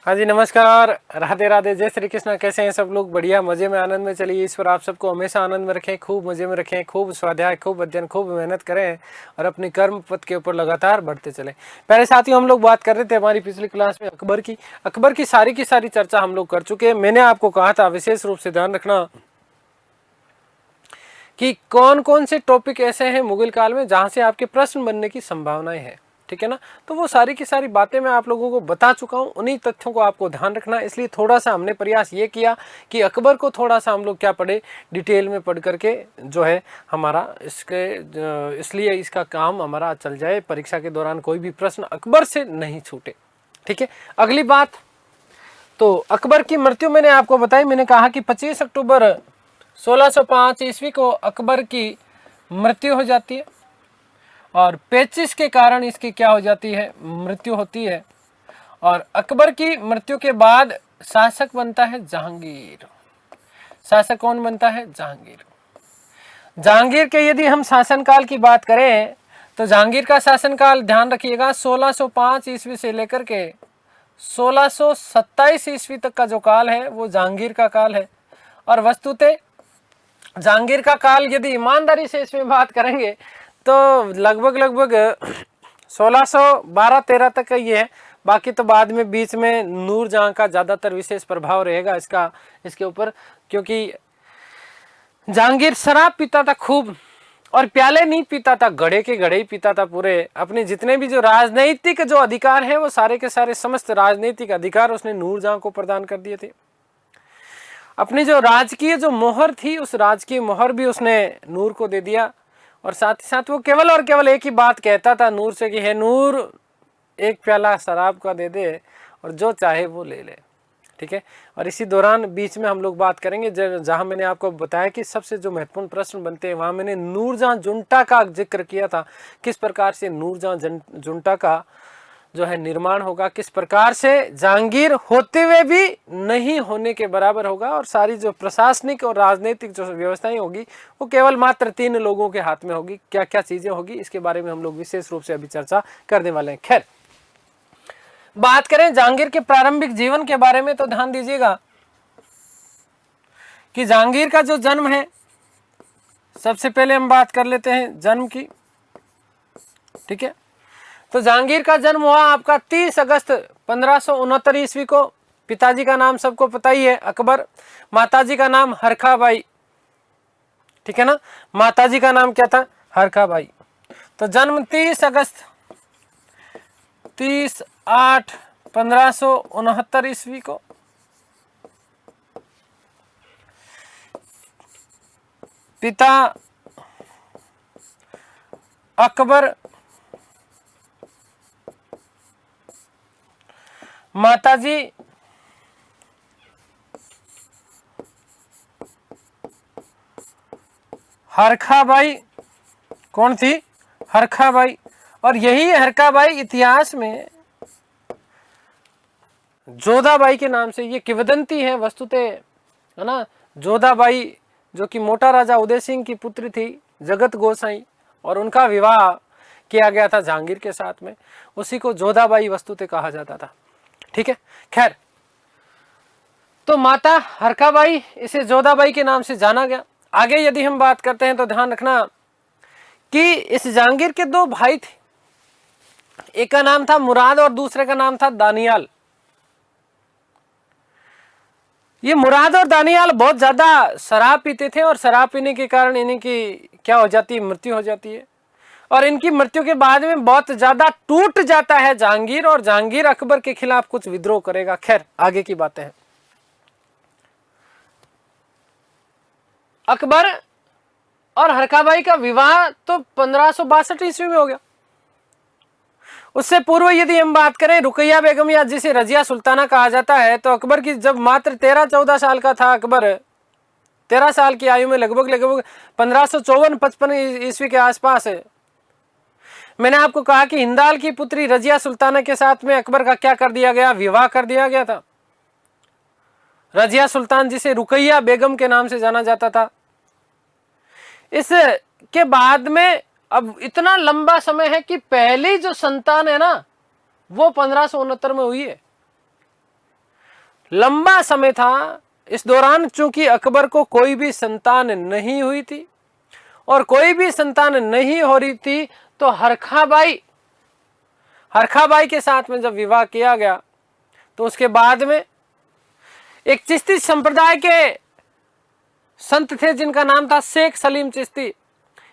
हाँ जी, नमस्कार, राधे राधे, जय श्री कृष्ण। कैसे हैं सब लोग? बढ़िया, मजे में, आनंद में। चलिए, ईश्वर आप सबको हमेशा आनंद में रखें, खूब मजे में रखें, खूब स्वाध्याय, खूब अध्ययन, खूब मेहनत करें और अपनी कर्म पथ के ऊपर लगातार बढ़ते चले। पहले साथियों, हम लोग बात कर रहे थे हमारी पिछली क्लास में अकबर की सारी चर्चा हम लोग कर चुके हैं। मैंने आपको कहा था विशेष रूप से ध्यान रखना कि कौन कौन से टॉपिक ऐसे हैं मुगल काल में जहां से आपके प्रश्न बनने की संभावनाएं हैं, ठीक है ना। तो वो सारी की सारी बातें मैं आप लोगों को बता चुका हूं, उन्हीं तथ्यों को आपको ध्यान रखना। इसलिए थोड़ा सा हमने प्रयास ये किया कि अकबर को थोड़ा सा हम लोग क्या पढ़े, डिटेल में पढ़ करके जो है हमारा इसलिए इसका काम हमारा चल जाए, परीक्षा के दौरान कोई भी प्रश्न अकबर से नहीं छूटे, ठीक है। अगली बात, तो अकबर की मृत्यु मैंने आपको बताई। मैंने कहा कि 25 अक्टूबर 1605 ईस्वी को अकबर की मृत्यु हो जाती है और पेचिश के कारण इसकी क्या हो जाती है, मृत्यु होती है। और अकबर की मृत्यु के बाद शासक बनता है जहांगीर। शासक कौन बनता है? जहांगीर। जहांगीर के यदि हम शासनकाल की बात करें तो जहांगीर का शासनकाल ध्यान रखिएगा 1605 ईस्वी से लेकर के 1627 ईस्वी तक का जो काल है वो जहांगीर का काल है। और वस्तुतः जहांगीर का काल यदि ईमानदारी से इसमें बात करेंगे तो लगभग 1612-13 तक का ये है। बाकी तो बाद में बीच में नूरजहां का ज्यादातर विशेष प्रभाव रहेगा इसके ऊपर, क्योंकि जहांगीर शराब पीता था खूब, और प्याले नहीं पीता था, घड़े के घड़े ही पीता था पूरे। अपने जितने भी जो राजनीतिक जो अधिकार है वो सारे के सारे समस्त राजनीतिक अधिकार उसने नूरजहां को प्रदान कर दिए थे। अपनी जो राजकीय जो मोहर थी उस राजकीय मोहर भी उसने नूर को दे दिया। और साथ ही साथ वो केवल और केवल एक ही बात कहता था नूर से कि हे नूर, एक प्याला शराब का दे दे और जो चाहे वो ले ले, ठीक है। और इसी दौरान बीच में हम लोग बात करेंगे जहां मैंने आपको बताया कि सबसे जो महत्वपूर्ण प्रश्न बनते हैं वहां मैंने नूरजहां जुंटा का जिक्र किया था। किस प्रकार से नूरजहां जुंटा का जो है निर्माण होगा, किस प्रकार से जहांगीर होते हुए भी नहीं होने के बराबर होगा, और सारी जो प्रशासनिक और राजनीतिक जो व्यवस्थाएं होगी वो केवल मात्र 3 लोगों के हाथ में होगी। क्या क्या चीजें होगी इसके बारे में हम लोग विशेष रूप से अभी चर्चा करने वाले हैं। खैर, बात करें जहांगीर के प्रारंभिक जीवन के बारे में तो ध्यान दीजिएगा कि जहांगीर का जो जन्म है, सबसे पहले हम बात कर लेते हैं जन्म की, ठीक है। तो जहांगीर का जन्म हुआ आपका 30 अगस्त 1569 ईस्वी को। पिताजी का नाम सबको पता ही है, अकबर। माताजी का नाम हरखाबाई, ठीक है ना। माताजी का नाम क्या था? हरखाबाई। तो जन्म 30/8/1569 ईस्वी को। पिता अकबर, माताजी हरखाबाई। कौन थी? हरखाबाई। और यही हरखाबाई इतिहास में जोधाबाई के नाम से ये किंवदंती है वस्तुतः, है ना। जोधाबाई जो कि मोटा राजा उदय सिंह की पुत्री थी, जगत गोसाई, और उनका विवाह किया गया था जहांगीर के साथ में। उसी को जोधाबाई वस्तुतः कहा जाता था, ठीक है। खैर, तो माता हरखाबाई, इसे जोधाबाई के नाम से जाना गया। आगे यदि हम बात करते हैं तो ध्यान रखना कि इस जहांगीर के 2 भाई थे। एक का नाम था मुराद और दूसरे का नाम था दानियाल। ये मुराद और दानियाल बहुत ज्यादा शराब पीते थे और शराब पीने के कारण इनकी क्या हो जाती है? मृत्यु हो जाती है। और इनकी मृत्यु के बाद में बहुत ज्यादा टूट जाता है जहांगीर, और जहांगीर अकबर के खिलाफ कुछ विद्रोह करेगा। खैर, आगे की बातें हैं। अकबर और हरखाबाई का विवाह तो 1562 ईस्वी में हो गया। उससे पूर्व यदि हम बात करें रुकैया बेगम, या जिसे रजिया सुल्ताना कहा जाता है, तो अकबर की जब मात्र 13-14 साल का था अकबर, 13 साल की आयु में लगभग 1554-55 ईस्वी के आसपास है, मैंने आपको कहा कि हिंदाल की पुत्री रजिया सुल्ताना के साथ में अकबर का क्या कर दिया गया? विवाह कर दिया गया था। रजिया सुल्तान जिसे रुकैया बेगम के नाम से जाना जाता था। इसके बाद में अब इतना लंबा समय है कि पहली जो संतान है ना वो 1569 में हुई है। लंबा समय था। इस दौरान चूंकि अकबर को कोई भी संतान नहीं हुई थी और कोई भी संतान नहीं हो रही थी, तो हरखाबाई के साथ में जब विवाह किया गया तो उसके बाद में एक चिश्ती संप्रदाय के संत थे जिनका नाम था शेख सलीम चिश्ती।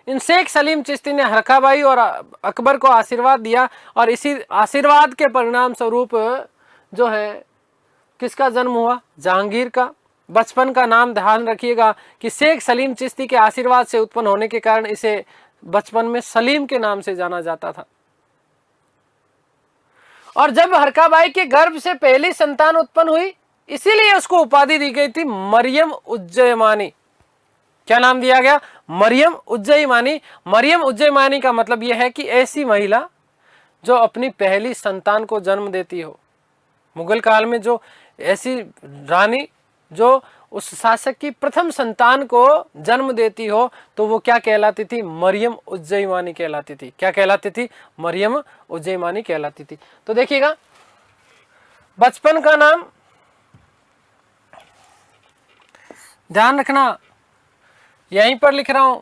इन शेख सलीम चिश्ती ने हरखाबाई और अकबर को आशीर्वाद दिया और इसी आशीर्वाद के परिणाम स्वरूप जो है किसका जन्म हुआ? जहांगीर का। बचपन का नाम ध्यान रखिएगा कि शेख सलीम चिश्ती के आशीर्वाद से उत्पन्न होने के कारण इसे बचपन में सलीम के नाम से जाना जाता था। और जब हरखाबाई के गर्भ से पहली संतान उत्पन्न हुई, इसीलिए उसको उपाधि दी गई थी मरियम उज्जैमानी। क्या नाम दिया गया? मरियम उज्जैमानी। मरियम उज्जैमानी का मतलब यह है कि ऐसी महिला जो अपनी पहली संतान को जन्म देती हो। मुगल काल में जो ऐसी रानी जो उस शासक की प्रथम संतान को जन्म देती हो, तो वो क्या कहलाती थी? मरियम उज्जैमानी कहलाती थी। क्या कहलाती थी? मरियम उज्जैमानी कहलाती थी। तो देखिएगा, बचपन का नाम ध्यान रखना, यहीं पर लिख रहा हूं,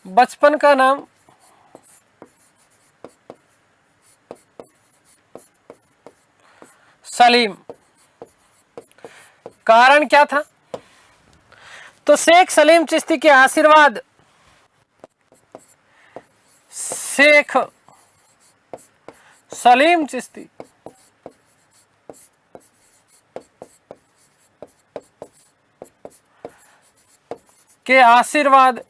बचपन का नाम सलीम। कारण क्या था? तो शेख सलीम चिश्ती के आशीर्वाद, शेख सलीम चिश्ती के आशीर्वाद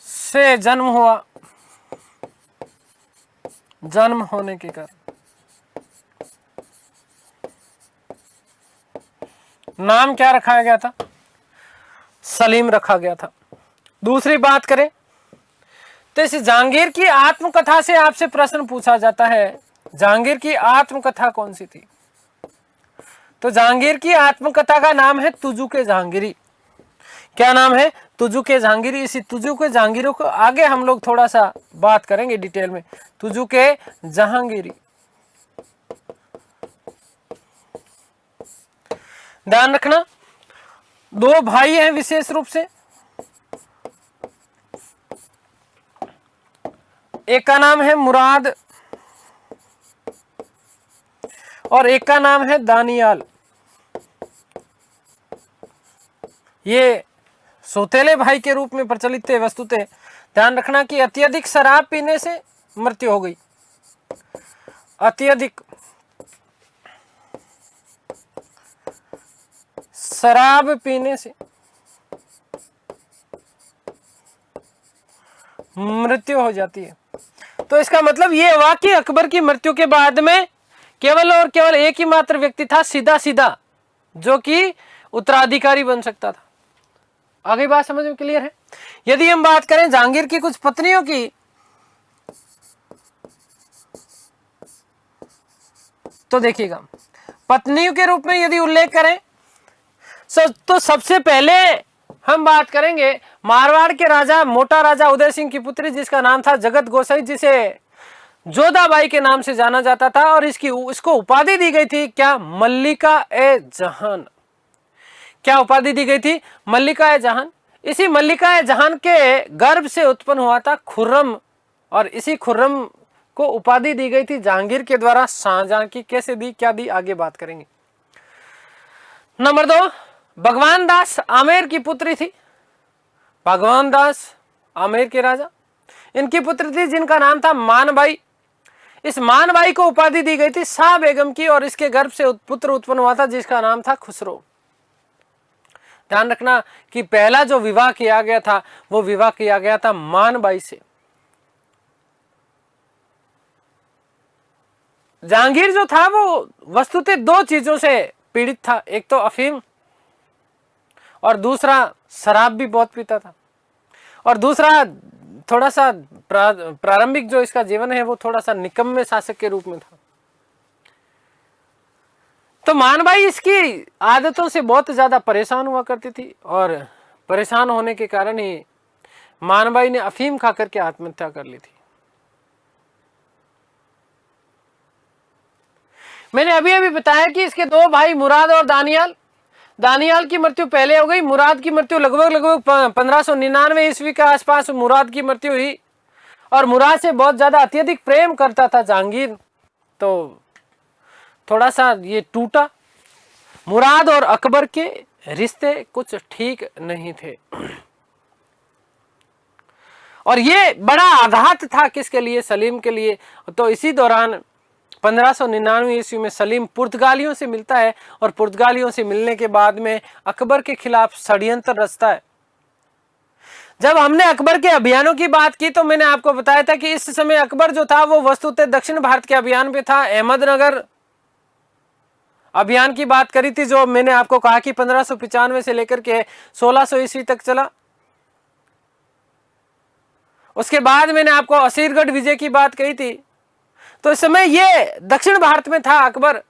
से जन्म हुआ। जन्म होने के कारण नाम क्या रखा गया था? सलीम रखा गया था। दूसरी बात करें तो इस जहांगीर की आत्मकथा से आपसे प्रश्न पूछा जाता है, जहांगीर की आत्मकथा कौन सी थी? तो जहांगीर की आत्मकथा का नाम है तुजुक-ए जहांगीरी। क्या नाम है? तुजुक-ए जहांगीरी। इसी तुजुक-ए जहांगीरी को आगे हम लोग थोड़ा सा बात करेंगे डिटेल में। तुजुक-ए जहांगीरी, ध्यान रखना, दो भाई हैं विशेष रूप से। एक का नाम है मुराद और एक का नाम है दानियाल। ये सौतेले भाई के रूप में प्रचलित थे वस्तुतः। ध्यान रखना कि अत्यधिक शराब पीने से मृत्यु हो गई। अत्यधिक शराब पीने से मृत्यु हो जाती है। तो इसका मतलब ये हुआ कि अकबर की मृत्यु के बाद में केवल और केवल एक ही मात्र व्यक्ति था सीधा सीधा जो कि उत्तराधिकारी बन सकता था। आगे बात समझ में क्लियर है? यदि हम बात करें जहांगीर की कुछ पत्नियों की, तो देखिएगा, पत्नियों के रूप में यदि उल्लेख करें तो सबसे पहले हम बात करेंगे मारवाड़ के राजा, मोटा राजा उदय सिंह की पुत्री जिसका नाम था जगत गोसाई, जिसे जोधाबाई के नाम से जाना जाता था और इसको उपाधि दी गई थी क्या? मल्लिका-ए-जहान। क्या उपाधि दी गई थी? मल्लिका-ए-जहान। इसी मल्लिका-ए-जहान के गर्भ से उत्पन्न हुआ था खुर्रम और इसी खुर्रम को उपाधि दी गई थी जहांगीर के द्वारा शाहजहां की। कैसे दी, क्या दी, आगे बात करेंगे। नंबर 2, भगवान दास आमेर की पुत्री थी। भगवान दास आमेर के राजा, इनकी पुत्री थी जिनका नाम था मानबाई। इस मानबाई को उपाधि दी गई थी शाह बेगम की और इसके गर्भ से पुत्र उत्पन्न हुआ था जिसका नाम था खुसरो। ध्यान रखना कि पहला जो विवाह किया गया था वो विवाह किया गया था मानबाई से। जहांगीर जो था वो वस्तुतः दो चीजों से पीड़ित था, एक तो अफीम और दूसरा शराब भी बहुत पीता था, और दूसरा थोड़ा सा प्रारंभिक जो इसका जीवन है वो थोड़ा सा निकम्मे शासक के रूप में था। तो मानबाई इसकी आदतों से बहुत ज्यादा परेशान हुआ करती थी और परेशान होने के कारण ही मानबाई ने अफीम खा करके आत्महत्या कर ली थी। मैंने अभी अभी बताया कि इसके दो भाई मुराद और दानियाल की मृत्यु पहले हो गई। मुराद की मृत्यु लगभग 1599 ईस्वी के आसपास मुराद की मृत्यु हुई। और मुराद से बहुत ज्यादा अत्यधिक प्रेम करता था जहांगीर, तो थोड़ा सा ये टूटा। मुराद और अकबर के रिश्ते कुछ ठीक नहीं थे और ये बड़ा आघात था किसके लिए? सलीम के लिए। तो इसी दौरान 1599 ईस्वी में सलीम पुर्तगालियों से मिलता है और पुर्तगालियों से मिलने के बाद में अकबर के खिलाफ षड्यंत्र रचता है। जब हमने अकबर के अभियानों की बात की तो मैंने आपको बताया था कि इस समय अकबर जो था वो वस्तुतः दक्षिण भारत के अभियान पे था। अहमदनगर अभियान की बात करी थी, जो मैंने आपको कहा कि 1595 से लेकर के 1600 ईस्वी तक चला। उसके बाद मैंने आपको असीरगढ़ विजय की बात कही थी। तो इस समय ये दक्षिण भारत में था अकबर।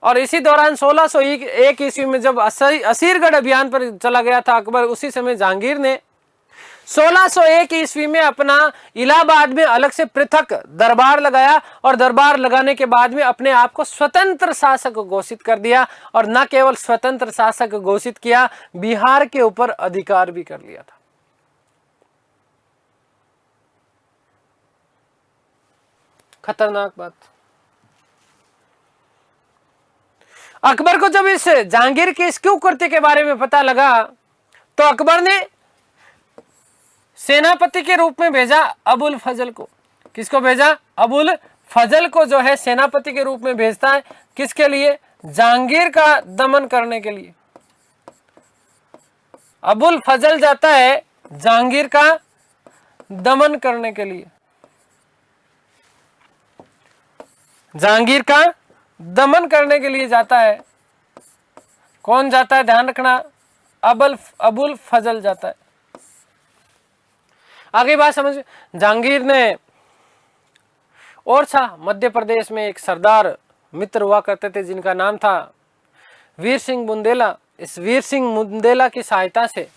और इसी दौरान 1601 ईस्वी में जब असीरगढ़ अभियान पर चला गया था अकबर, उसी समय जहांगीर ने 1601 ईस्वी में अपना इलाहाबाद में अलग से पृथक दरबार लगाया और दरबार लगाने के बाद में अपने आप को स्वतंत्र शासक घोषित कर दिया। और न केवल स्वतंत्र शासक घोषित किया, बिहार के ऊपर अधिकार भी कर लिया था। खतरनाक बात। अकबर को जब इस जहांगीर के इस कुकृत्य के बारे में पता लगा तो अकबर ने सेनापति के रूप में भेजा अबुल फजल को। किसको भेजा? अबुल फजल को जो है सेनापति के रूप में भेजता है। किसके लिए? जहांगीर का दमन करने के लिए। अबुल फजल जाता है जहांगीर का दमन करने के लिए। जहांगीर का दमन करने के लिए जाता है। कौन जाता है? ध्यान रखना, अबुल फजल जाता है। आगे बात समझ। जहांगीर ने और था मध्य प्रदेश में एक सरदार मित्र हुआ करते थे जिनका नाम था वीर सिंह बुंदेला। इस वीर सिंह बुंदेला की सहायता से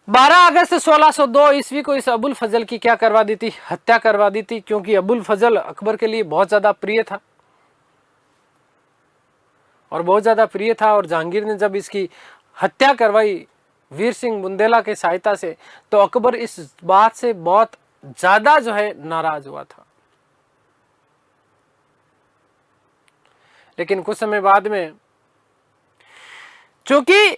12 अगस्त 1602 ईस्वी को इस अबुल फजल की क्या करवा दी थी? हत्या करवा दी थी। क्योंकि अबुल फजल अकबर के लिए बहुत ज्यादा प्रिय था और बहुत ज्यादा प्रिय था। और जहांगीर ने जब इसकी हत्या करवाई वीर सिंह बुंदेला की सहायता से, तो अकबर इस बात से बहुत ज्यादा जो है नाराज हुआ था। लेकिन कुछ समय बाद में, चूंकि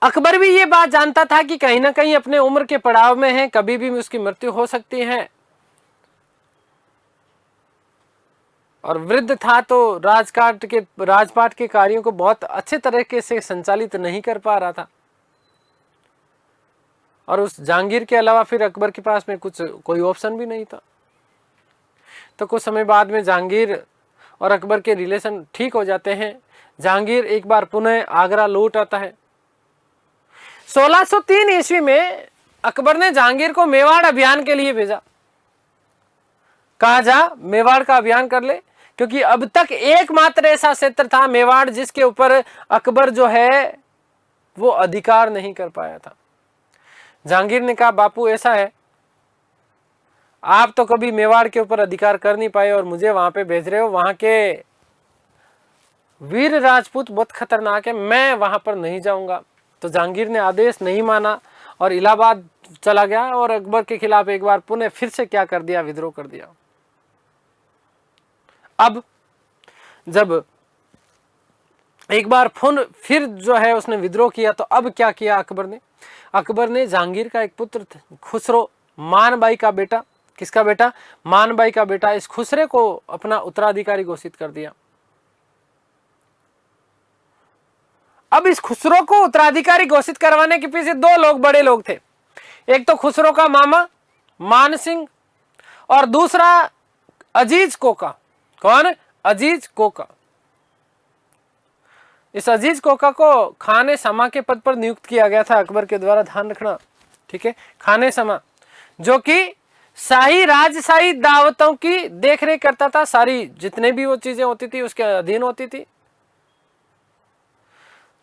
अकबर भी ये बात जानता था कि कहीं ना कहीं अपने उम्र के पड़ाव में है, कभी भी उसकी मृत्यु हो सकती है, और वृद्ध था तो राजपाट के कार्यों को बहुत अच्छे तरीके से संचालित नहीं कर पा रहा था। और उस जहांगीर के अलावा फिर अकबर के पास में कोई ऑप्शन भी नहीं था। तो कुछ समय बाद में जहांगीर और अकबर के रिलेशन ठीक हो जाते हैं। जहांगीर एक बार पुनः आगरा लौट आता है। 1603 ईस्वी में अकबर ने जहांगीर को मेवाड़ अभियान के लिए भेजा। कहा जा मेवाड़ का अभियान कर ले, क्योंकि अब तक एकमात्र ऐसा क्षेत्र था मेवाड़ जिसके ऊपर अकबर जो है वो अधिकार नहीं कर पाया था। जहांगीर ने कहा, बापू ऐसा है, आप तो कभी मेवाड़ के ऊपर अधिकार कर नहीं पाए और मुझे वहां पे भेज रहे हो। वहां के वीर राजपूत बहुत खतरनाक है, मैं वहां पर नहीं जाऊंगा। तो जहांगीर ने आदेश नहीं माना और इलाहाबाद चला गया और अकबर के खिलाफ एक बार पुनः फिर से क्या कर दिया? विद्रोह कर दिया। अब जब एक बार फिर जो है उसने विद्रोह किया, तो अब क्या किया अकबर ने जहांगीर का एक पुत्र खुसरो, मानबाई का बेटा। किसका बेटा? मानबाई का बेटा। इस खुसरे को अपना उत्तराधिकारी घोषित कर दिया। अब इस खुसरो को उत्तराधिकारी घोषित करवाने के पीछे दो बड़े लोग थे। एक तो खुसरो का मामा मान सिंह और दूसरा अजीज कोका। कौन? अजीज कोका। इस अजीज कोका को खाने समा के पद पर नियुक्त किया गया था अकबर के द्वारा, ध्यान रखना, ठीक है। खाने समा जो कि शाही राजशाही दावतों की देखरेख करता था, सारी जितने भी वो चीजें होती थी उसके अधीन होती थी।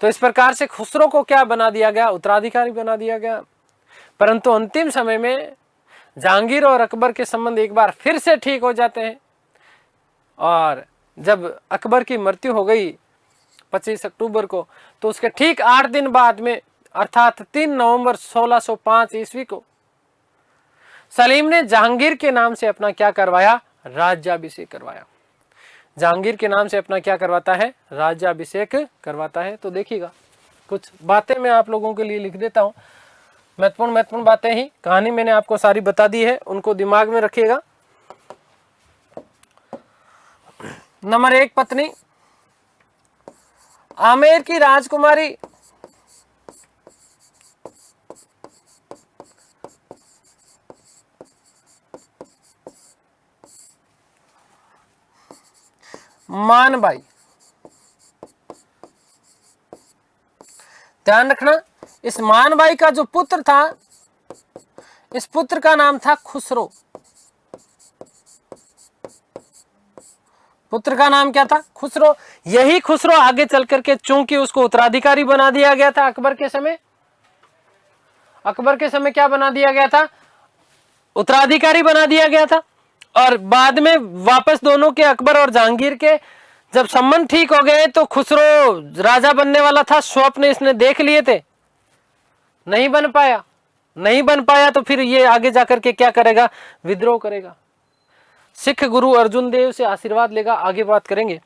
तो इस प्रकार से खुसरो को क्या बना दिया गया? उत्तराधिकारी बना दिया गया। परंतु अंतिम समय में जहांगीर और अकबर के संबंध एक बार फिर से ठीक हो जाते हैं और जब अकबर की मृत्यु हो गई 25 अक्टूबर को, तो उसके ठीक 8 दिन बाद में अर्थात 3 नवंबर 1605 ईस्वी को सलीम ने जहांगीर के नाम से अपना क्या करवाया, राज्याभिषेक करवाया। जहांगीर के नाम से अपना क्या करवाता है, राज्याभिषेक करवाता है। तो देखिएगा कुछ बातें मैं आप लोगों के लिए लिख देता हूं, महत्वपूर्ण बातें ही, कहानी मैंने आपको सारी बता दी है, उनको दिमाग में रखिएगा। नंबर 1, पत्नी आमेर की राजकुमारी मानबाई। ध्यान रखना, इस मानबाई का जो पुत्र था, इस पुत्र का नाम था खुसरो। पुत्र का नाम क्या था, खुसरो। यही खुसरो आगे चल करके, चूंकि उसको उत्तराधिकारी बना दिया गया था अकबर के समय, अकबर के समय क्या बना दिया गया था, उत्तराधिकारी बना दिया गया था। और बाद में वापस दोनों के, अकबर और जहांगीर के जब संबंध ठीक हो गए, तो खुसरो राजा बनने वाला था, स्वप्न इसने देख लिए थे, नहीं बन पाया। नहीं बन पाया तो फिर ये आगे जाकर के क्या करेगा, विद्रोह करेगा। सिख गुरु अर्जुन देव से आशीर्वाद लेगा, आगे बात करेंगे।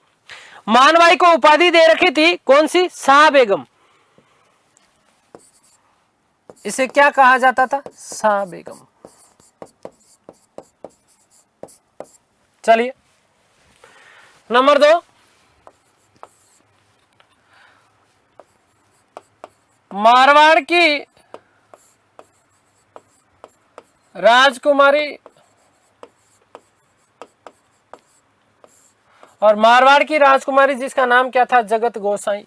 मानबाई को उपाधि दे रखी थी, कौन सी, शाह बेगम। इसे क्या कहा जाता था, शाह बेगम। चलिए नंबर 2, मारवाड़ की राजकुमारी, और मारवाड़ की राजकुमारी जिसका नाम क्या था, जगत गोसाई।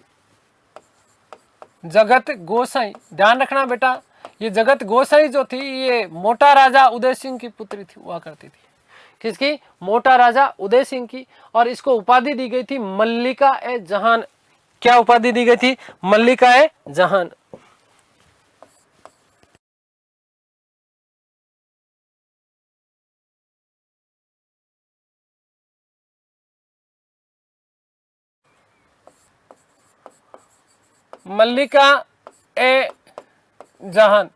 जगत गोसाई, ध्यान रखना बेटा, ये जगत गोसाई जो थी, ये मोटा राजा उदय सिंह की पुत्री थी, हुआ करती थी। किसकी, मोटा राजा उदय सिंह की। और इसको उपाधि दी गई थी मल्लिका ए जहान। क्या उपाधि दी गई थी, मल्लिका ए जहान। मल्लिका ए जहान,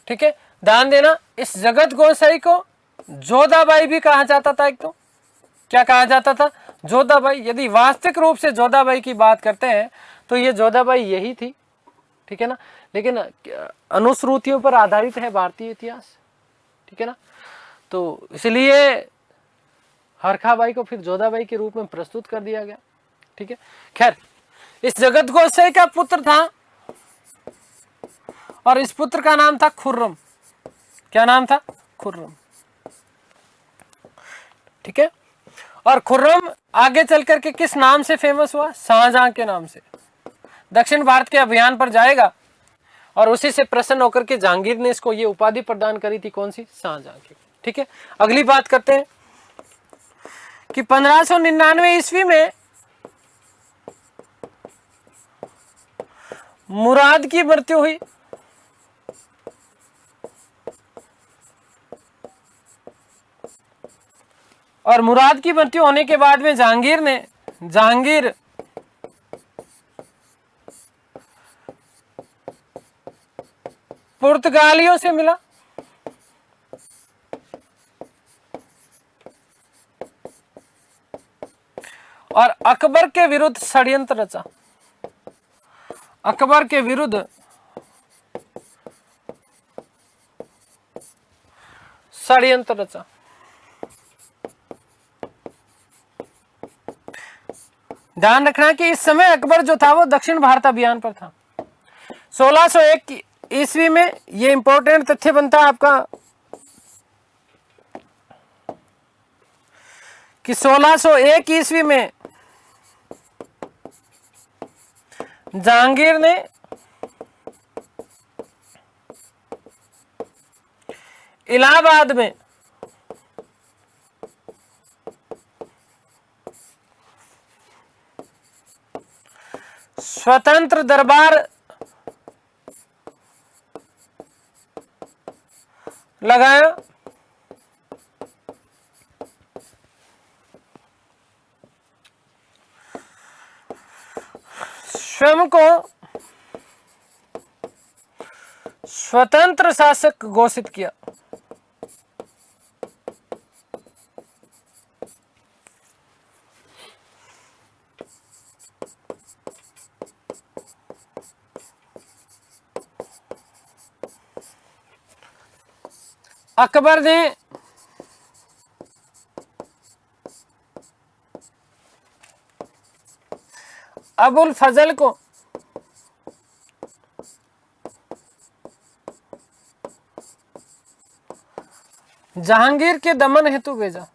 ठीक है। ध्यान देना, इस जगत गोसाई को जोधाबाई भी कहा जाता था। एक तो क्या कहा जाता था, जोधाबाई। यदि वास्तविक रूप से जोधाबाई की बात करते हैं तो ये जोधाबाई यही थी, ठीक है ना। लेकिन अनुश्रुतियों पर आधारित है भारतीय इतिहास, ठीक है ना। तो इसलिए हरखाबाई को फिर जोधाबाई के रूप में प्रस्तुत कर दिया गया, ठीक है। खैर, इस जगत गोसाई का पुत्र था और इस पुत्र का नाम था खुर्रम। क्या नाम था, खुर्रम, ठीक है। और खुर्रम आगे चल करके किस नाम से फेमस हुआ, शाहजहां के नाम से। दक्षिण भारत के अभियान पर जाएगा और उसी से प्रसन्न होकर के जहांगीर ने इसको ये उपाधि प्रदान करी थी, कौन सी, शाहजहां की, ठीक है। अगली बात करते हैं कि 1599 ईस्वी में मुराद की मृत्यु हुई। और मुराद की मृत्यु होने के बाद में जहांगीर पुर्तगालियों से मिला और अकबर के विरुद्ध षड्यंत्र रचा। अकबर के विरुद्ध षड्यंत्र रचा। ध्यान रखना कि इस समय अकबर जो था वो दक्षिण भारत अभियान पर था। 1601 ईस्वी में ये इंपॉर्टेंट तथ्य बनता है आपका कि 1601 ईस्वी में जहांगीर ने इलाहाबाद में स्वतंत्र दरबार लगाया को स्वतंत्र शासक घोषित किया? अकबर ने अबुल फजल को जहांगीर के दमन हेतु भेजा।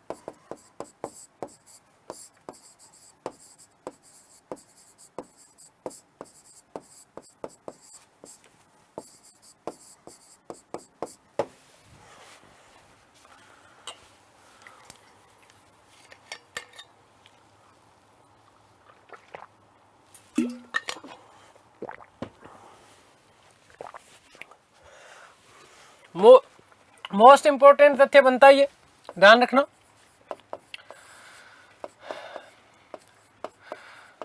मोस्ट इंपोर्टेंट तथ्य बनता है ये, ध्यान रखना।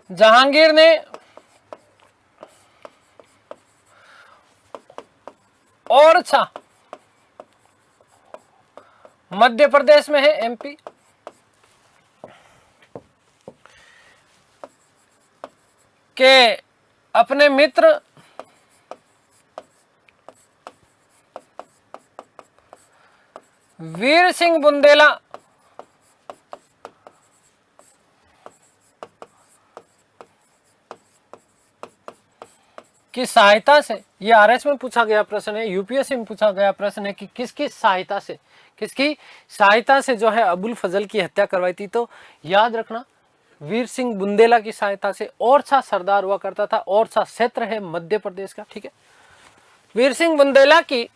जहांगीर ने ओरछा, मध्य प्रदेश में है, एमपी, के अपने मित्र वीर सिंह बुंदेला की सहायता से, ये आरएस में पूछा गया प्रश्न है, यूपीएससी में पूछा गया प्रश्न है कि किसकी सहायता से, किसकी सहायता से जो है अबुल फजल की हत्या करवाई थी? तो याद रखना वीर सिंह बुंदेला की सहायता से। ओरछा सरदार हुआ करता था, ओरछा क्षेत्र है मध्य प्रदेश का, ठीक है। वीर सिंह बुंदेला की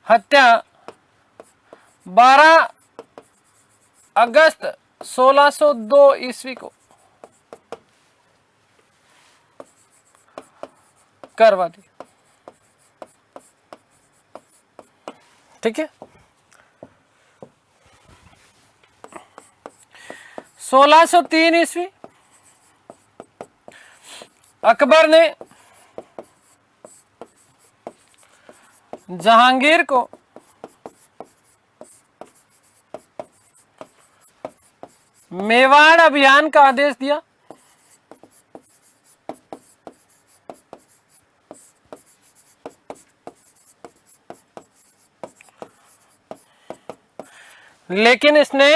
हत्या 12 अगस्त 1602 ईस्वी को करवा दी, ठीक है। 1603 ईस्वी अकबर ने जहांगीर को मेवाड़ अभियान का आदेश दिया। लेकिन इसने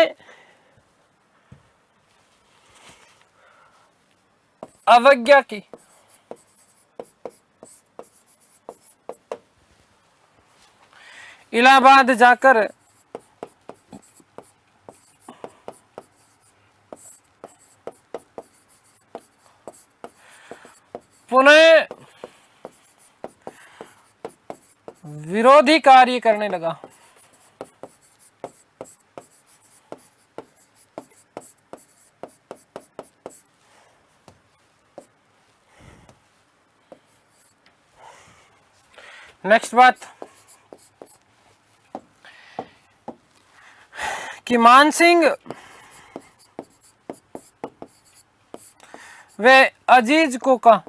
अवज्ञा की। इलाहाबाद जाकर पुनः विरोधी कार्य करने लगा। नेक्स्ट बात कि मानसिंह व अजीज कोका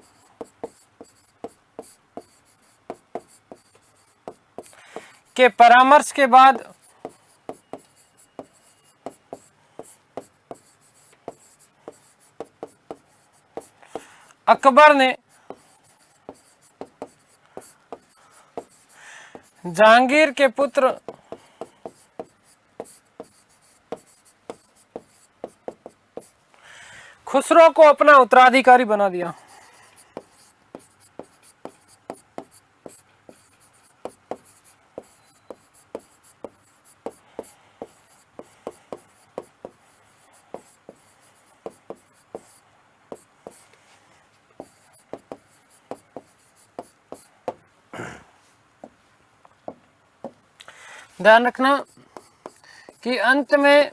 के परामर्श के बाद अकबर ने जहांगीर के पुत्र खुसरो को अपना उत्तराधिकारी बना दिया। ध्यान रखना कि अंत में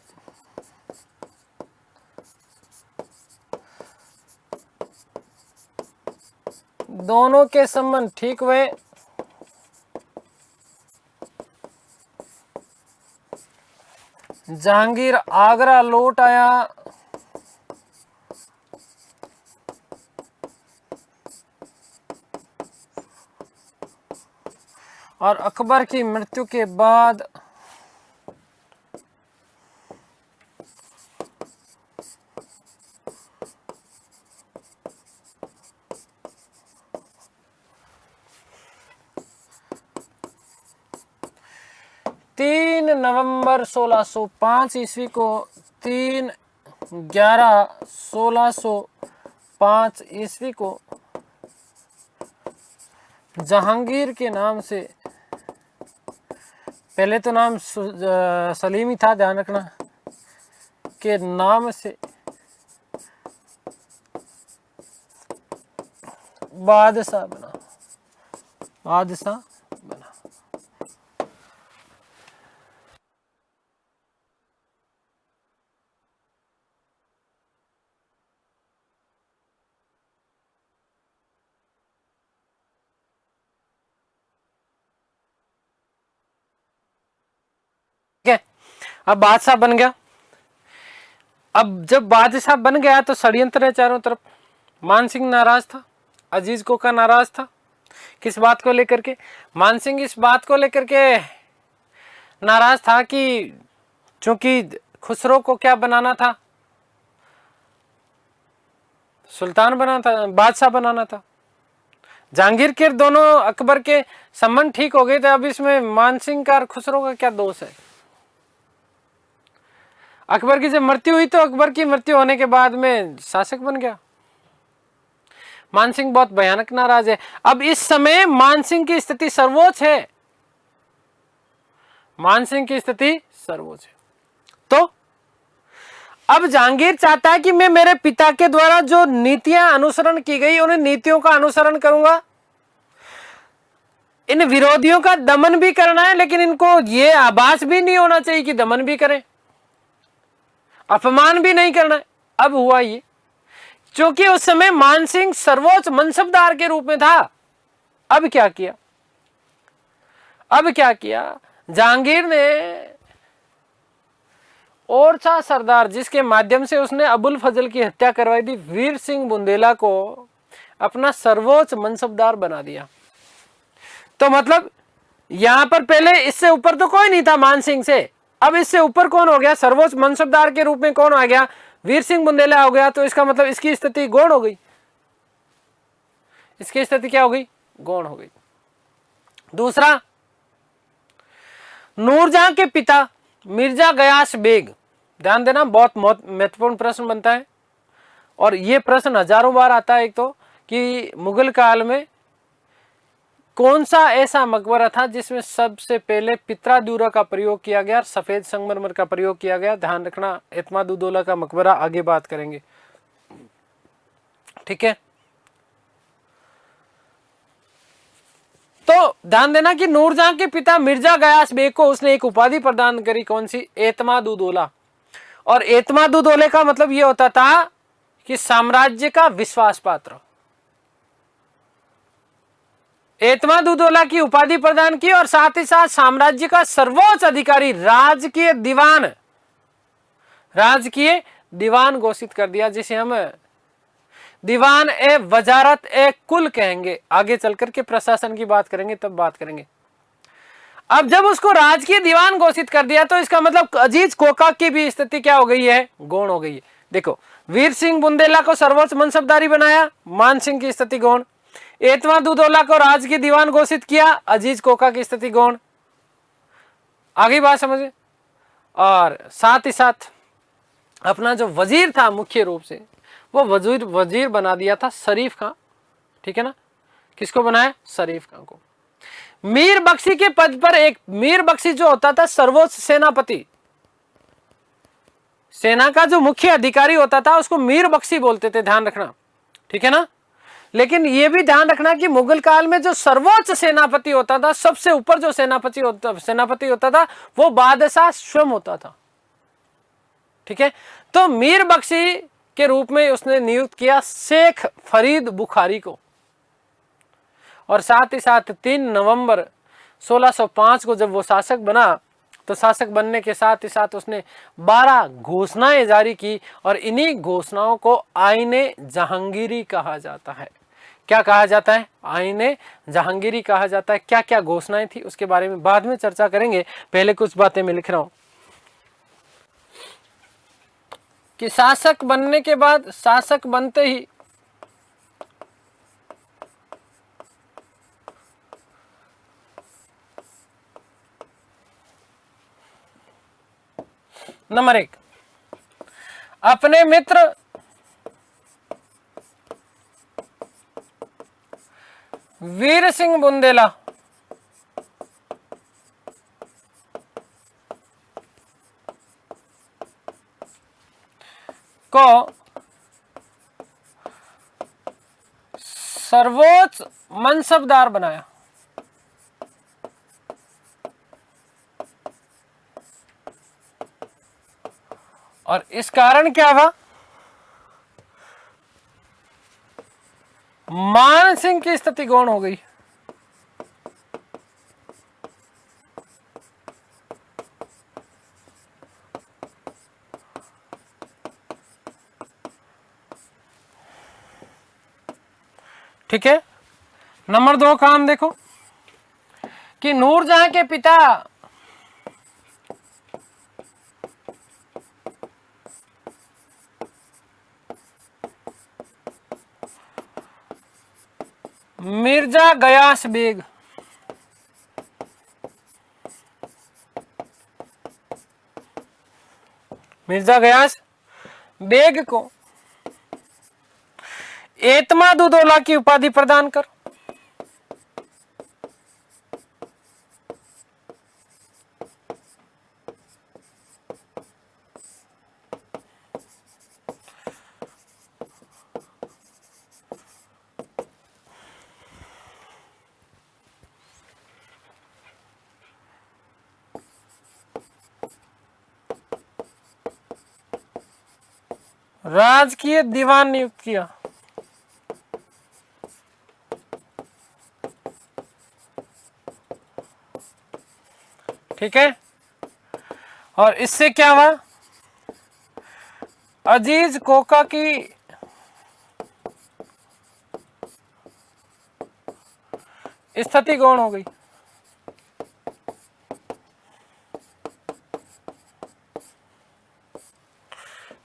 दोनों के संबंध ठीक हुए। जहांगीर आगरा लौट आया और अकबर की मृत्यु के बाद तीन नवंबर 1605 ईस्वी को 3/11/1605 ईस्वी को जहांगीर के नाम से, पहले तो नाम सलीम ही था, ध्यान रखना, के नाम से बादशाह बना, बादशाह बना। ठीक है, अब बादशाह बन गया। अब जब बादशाह बन गया तो षड्यंत्र है चारों तरफ। मानसिंह नाराज था, अजीज कोका नाराज था। किस बात को लेकर के? मानसिंह इस बात को लेकर के नाराज था कि चूंकि खुसरो को क्या बनाना था, सुल्तान बनाना था, बादशाह बनाना था। जहांगीर के दोनों अकबर के संबंध ठीक हो गए थे, अब इसमें मानसिंह का और खुसरो का क्या दोष है? अकबर की जब मृत्यु हुई तो अकबर की मृत्यु होने के बाद में शासक बन गया। मानसिंह बहुत भयानक नाराज है। अब इस समय मानसिंह की स्थिति सर्वोच्च है, मानसिंह की स्थिति सर्वोच्च है। तो अब जहांगीर चाहता है कि मैं मेरे पिता के द्वारा जो नीतियां अनुसरण की गई उन नीतियों का अनुसरण करूंगा, इन विरोधियों का दमन भी करना है, लेकिन इनको ये आभास भी नहीं होना चाहिए कि दमन भी करें, अपमान भी नहीं करना है। अब हुआ ये, क्योंकि उस समय मानसिंह सर्वोच्च मनसबदार के रूप में था। अब क्या किया? अब क्या किया? जहांगीर ने ओरछा सरदार, जिसके माध्यम से उसने अबुल फजल की हत्या करवाई थी, वीर सिंह बुंदेला को अपना सर्वोच्च मनसबदार बना दिया। तो मतलब यहां पर पहले इससे ऊपर तो कोई नहीं था मानसिंह से, अब इससे ऊपर कौन हो गया? सर्वोच्च मनसबदार के रूप में कौन आ गया? वीर सिंह बुंदेला हो गया। तो इसका मतलब इसकी स्थिति गौण हो गई, इसकी स्थिति क्या हो गई? गौण हो गई। दूसरा, नूरजहां के पिता मिर्जा गयास बेग, ध्यान देना, बहुत महत्वपूर्ण प्रश्न बनता है और यह प्रश्न हजारों बार आता है। एक तो कि मुगल काल में कौन सा ऐसा मकबरा था जिसमें सबसे पहले पित्रादूरा का प्रयोग किया गया, सफेद संगमरमर का प्रयोग किया गया? ध्यान रखना, एतमादुद्दौला का मकबरा आगे बात करेंगे, ठीक है। तो ध्यान देना कि नूरजहां के पिता मिर्जा गयास बेग को उसने एक उपाधि प्रदान करी, कौन सी? एतमादुद्दौला। और एतमादुद्दौले का मतलब यह होता था कि साम्राज्य का विश्वास पात्र। एतमादुद्दौला की उपाधि प्रदान की और साथ ही साथ साम्राज्य का सर्वोच्च अधिकारी, राजकीय दीवान, राजकीय दीवान घोषित कर दिया, जिसे हम दीवान ए वजारत ए कुल कहेंगे। आगे चलकर के प्रशासन की बात करेंगे, तब बात करेंगे। अब जब उसको राजकीय दीवान घोषित कर दिया तो इसका मतलब अजीज कोका की भी स्थिति क्या हो गई है? गौण हो गई है। देखो, वीर सिंह बुंदेला को सर्वोच्च मनसबदारी बनाया, मान सिंह की स्थिति गौण। एतमादुद्दौला को राजकीय दीवान घोषित किया, अजीज कोका की स्थिति गौण। आगे बात समझे। और साथ ही साथ अपना जो वजीर था मुख्य रूप से, वो वजीर बना दिया था शरीफ खां, ठीक है ना। किसको बनाया? शरीफ खां को। मीर बख्शी के पद पर एक मीर बख्शी जो होता था सर्वोच्च सेनापति, सेना का जो मुख्य अधिकारी होता था उसको मीर बख्शी बोलते थे, ध्यान रखना, ठीक है ना। लेकिन यह भी ध्यान रखना कि मुगल काल में जो सर्वोच्च सेनापति होता था, सबसे ऊपर जो सेनापति होता था वो बादशाह स्वयं होता था, ठीक है। तो मीर बख्शी के रूप में उसने नियुक्त किया शेख फरीद बुखारी को। और साथ ही साथ 3 नवंबर 1605 को जब वो शासक बना, तो शासक बनने के साथ ही साथ उसने 12 घोषणाएं जारी की और इन्हीं घोषणाओं को आईने जहांगीरी कहा जाता है। क्या कहा जाता है, आईने जहांगीरी कहा जाता है। क्या क्या घोषणाएं थी उसके बारे में बाद में चर्चा करेंगे, पहले कुछ बातें मैं लिख रहा हूं कि शासक बनने के बाद, शासक बनते ही नंबर 1, अपने मित्र वीर सिंह बुंदेला को सर्वोच्च मनसबदार बनाया। और इस कारण क्या हुआ, मान सिंह की स्थिति गौण हो गई। ठीक है। नंबर 2 काम देखो कि नूरजहां के पिता मिर्जा गयास बेग, मिर्जा गयास बेग को एतमादुद्दौला की उपाधि प्रदान कर राजकीय दीवान नियुक्त किया। ठीक है। और इससे क्या हुआ, अजीज कोका की स्थिति गौण हो गई।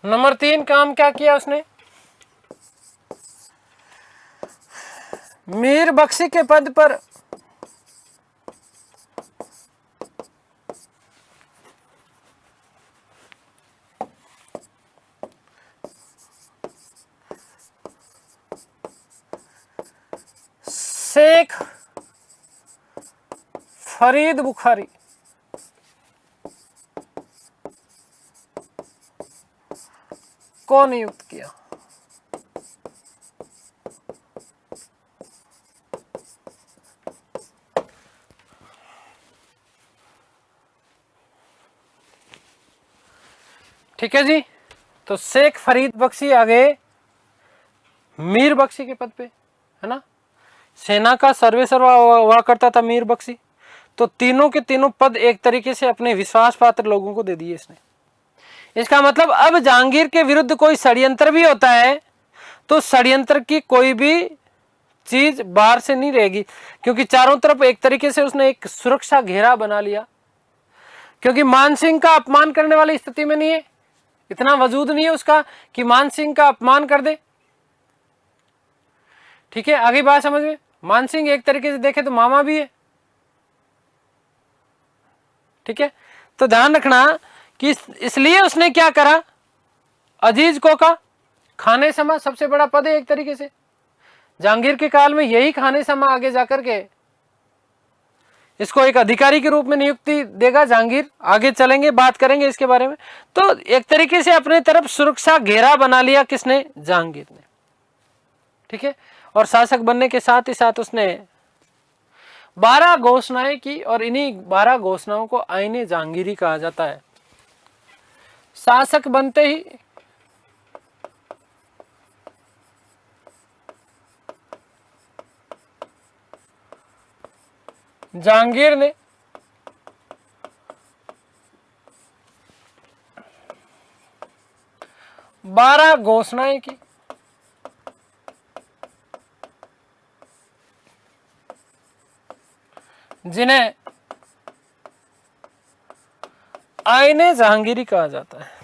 नंबर 3 काम क्या किया उसने, मीर बख्शी के पद पर शेख फरीद बुखारी को नियुक्त किया। ठीक है जी। तो शेख फरीद बख्शी आ गए मीर बख्शी के पद पे, है ना। सेना का सर्वेसर्वा हुआ करता था मीर बख्शी। तो तीनों के तीनों पद एक तरीके से अपने विश्वास पात्र लोगों को दे दिए इसने। इसका मतलब अब जहांगीर के विरुद्ध कोई षड्यंत्र भी होता है तो षड्यंत्र की कोई भी चीज बाहर से नहीं रहेगी, क्योंकि चारों तरफ एक तरीके से उसने एक सुरक्षा घेरा बना लिया। क्योंकि मान सिंह का अपमान करने वाली स्थिति में नहीं है, इतना वजूद नहीं है उसका कि मान सिंह का अपमान कर दे। ठीक है, आगे बात समझ में। मान सिंह एक तरीके से देखे तो मामा भी है। ठीक है, तो ध्यान रखना कि इसलिए उसने क्या करा, अजीज को का खाने समा सबसे बड़ा पद है एक तरीके से जहांगीर के काल में, यही खाने समा आगे जाकर के इसको एक अधिकारी के रूप में नियुक्ति देगा जहांगीर। आगे चलेंगे, बात करेंगे इसके बारे में। तो एक तरीके से अपने तरफ सुरक्षा घेरा बना लिया किसने, जहांगीर ने। ठीक है, और शासक बनने के साथ ही साथ उसने 12 घोषणाएं की, और इन्हीं 12 घोषणाओं को आईने जहांगीरी कहा जाता है। शासक बनते ही जहांगीर ने बारह घोषणाएं की। जिन्हें आईने जहांगीरी कहा जाता है।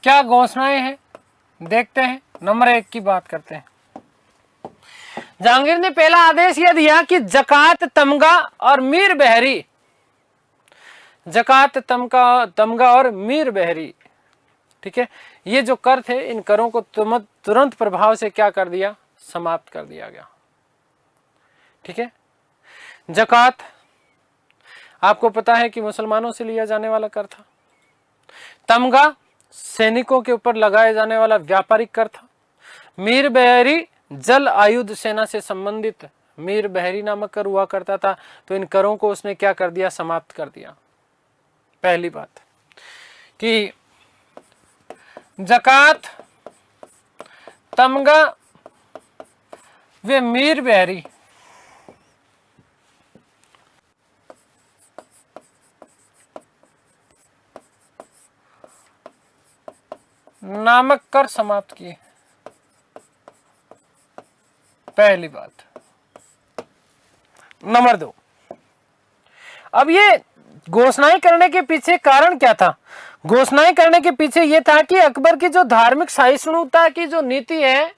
क्या घोषणाएं हैं देखते हैं। नंबर 1 की बात करते हैं। जहांगीर ने पहला आदेश यह दिया कि जकात, तमगा और मीर बहरी, जकात, तमगा और मीर बहरी, ठीक है, ये जो कर थे इन करों को तुरंत प्रभाव से क्या कर दिया, समाप्त कर दिया गया। ठीक है, जकात आपको पता है कि मुसलमानों से लिया जाने वाला कर था। तमगा सैनिकों के ऊपर लगाए जाने वाला व्यापारिक कर था। मीर बहरी जल आयुध सेना से संबंधित मीर बहरी नामक कर हुआ करता था। तो इन करों को उसने क्या कर दिया, समाप्त कर दिया। पहली बात कि जकात, तमगा वे मीर बहरी नामक कर समाप्त किए। पहली बात। नंबर 2, अब ये घोषणाएं करने के पीछे कारण क्या था? घोषणाएं करने के पीछे ये था कि अकबर की जो धार्मिक सहिष्णुता की जो नीति है,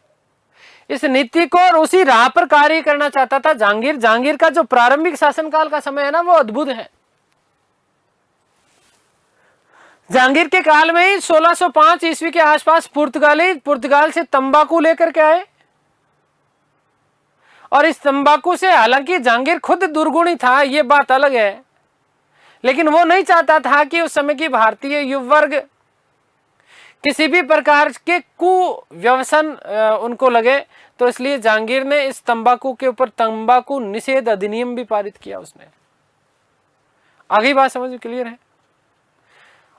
इस नीति को और उसी राह पर कार्य करना चाहता था जहांगीर। जहांगीर का जो प्रारंभिक शासनकाल का समय है ना, वो अद्भुत है। जहांगीर के काल में ही 1605 ईस्वी के आसपास पुर्तगाल से तंबाकू लेकर के आए, और इस तंबाकू से, हालांकि जहांगीर खुद दुर्गुणी था, ये बात अलग है, लेकिन वो नहीं चाहता था कि उस समय की भारतीय युवा वर्ग किसी भी प्रकार के कुव्यसन उनको लगे। तो इसलिए जहांगीर ने इस तंबाकू के ऊपर तंबाकू निषेध अधिनियम भी पारित किया उसने। आगे बात समझ क्लियर है?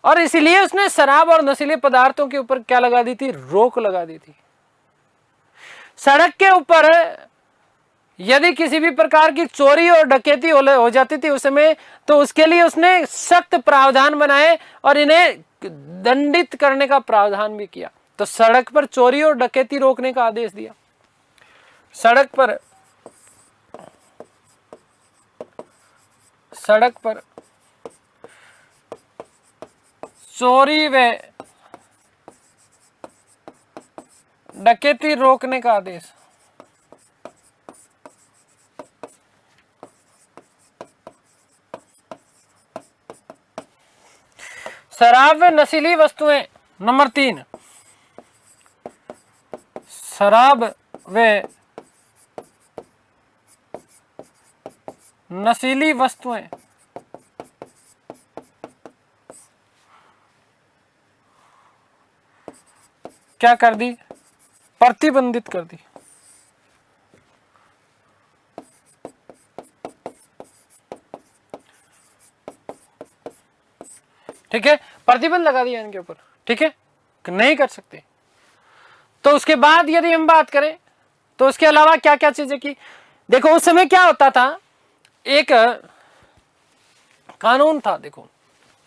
और इसलिए उसने शराब और नशीले पदार्थों के ऊपर क्या लगा दी थी, रोक लगा दी थी। सड़क के ऊपर यदि किसी भी प्रकार की चोरी और डकैती हो जाती थी उस समय, तो उसके लिए उसने सख्त प्रावधान बनाए और इन्हें दंडित करने का प्रावधान भी किया। तो सड़क पर चोरी और डकैती रोकने का आदेश दिया। सड़क पर चोरी व डकैती रोकने का आदेश। शराब व नशीली वस्तुएं। नंबर 3, शराब व नशीली वस्तुएं क्या कर दी, प्रतिबंधित कर दी। ठीक है, प्रतिबंध लगा दिया इनके ऊपर। ठीक है, नहीं कर सकते। तो उसके बाद यदि हम बात करें तो उसके अलावा क्या क्या चीजें की। देखो उस समय क्या होता था, एक कानून था। देखो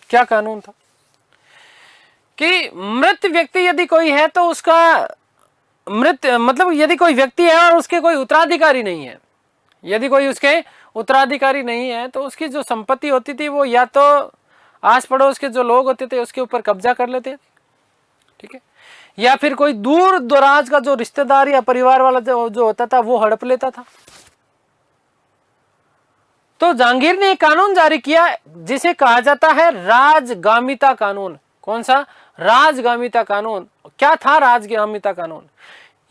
क्या कानून था कि मृत व्यक्ति यदि कोई है तो उसका मृत मतलब यदि कोई व्यक्ति है और उसके कोई उत्तराधिकारी नहीं है, यदि कोई उसके उत्तराधिकारी नहीं है तो उसकी जो संपत्ति होती थी वो या तो आस पड़ोस के जो लोग होते थे उसके ऊपर कब्जा कर लेते थे। ठीक है, या फिर कोई दूर दराज का जो रिश्तेदार या परिवार वाला जो होता था वो हड़प लेता था। तो जहांगीर ने एक कानून जारी किया जिसे कहा जाता है राजगामिता कानून। कौन सा? राजगामिता कानून। क्या था राजगामिता कानून?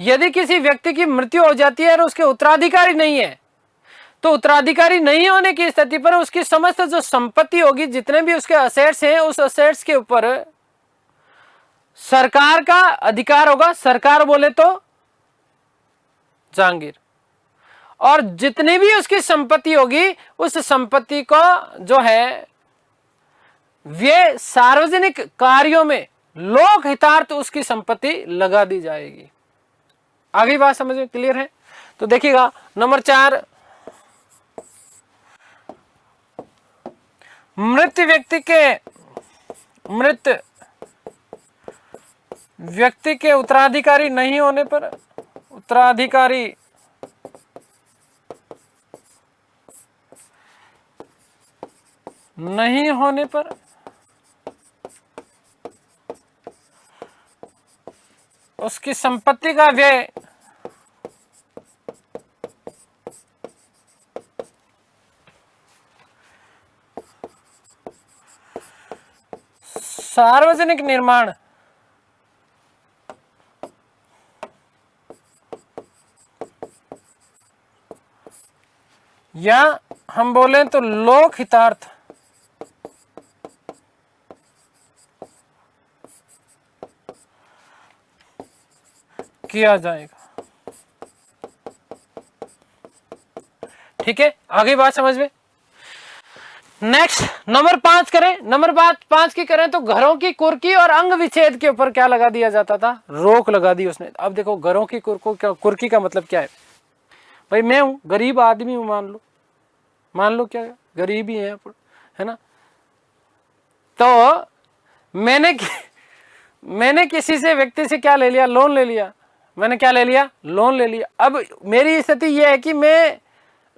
यदि किसी व्यक्ति की मृत्यु हो जाती है और उसके उत्तराधिकारी नहीं है, तो उत्तराधिकारी नहीं होने की स्थिति पर उसकी समस्त जो संपत्ति होगी, जितने भी उसके असेट्स हैं, उस असेट्स के ऊपर सरकार का अधिकार होगा। सरकार बोले तो जहांगीर। और जितनी भी उसकी संपत्ति होगी उस संपत्ति को जो है वे सार्वजनिक कार्यों में लोक हितार्थ उसकी संपत्ति लगा दी जाएगी। आगे बात समझ में क्लियर है? तो देखिएगा नंबर 4, मृत व्यक्ति के उत्तराधिकारी नहीं होने पर, उत्तराधिकारी नहीं होने पर उसकी संपत्ति का व्यय सार्वजनिक निर्माण या हम बोलें तो लोक हितार्थ किया जाएगा। ठीक है, आगे बात समझ में। नेक्स्ट नंबर 5 करें, नंबर 5 की करें तो घरों की कुर्की और अंग विच्छेद के ऊपर क्या लगा दिया जाता था, रोक लगा दी उसने। अब देखो घरों की कुर्की का मतलब क्या है भाई, मैं हूं गरीब आदमी हूं, मान लो क्या गरीब ही है ना, तो मैंने किसी से व्यक्ति से क्या ले लिया, लोन ले लिया, मैंने क्या ले लिया, लोन ले लिया। अब मेरी स्थिति यह है कि मैं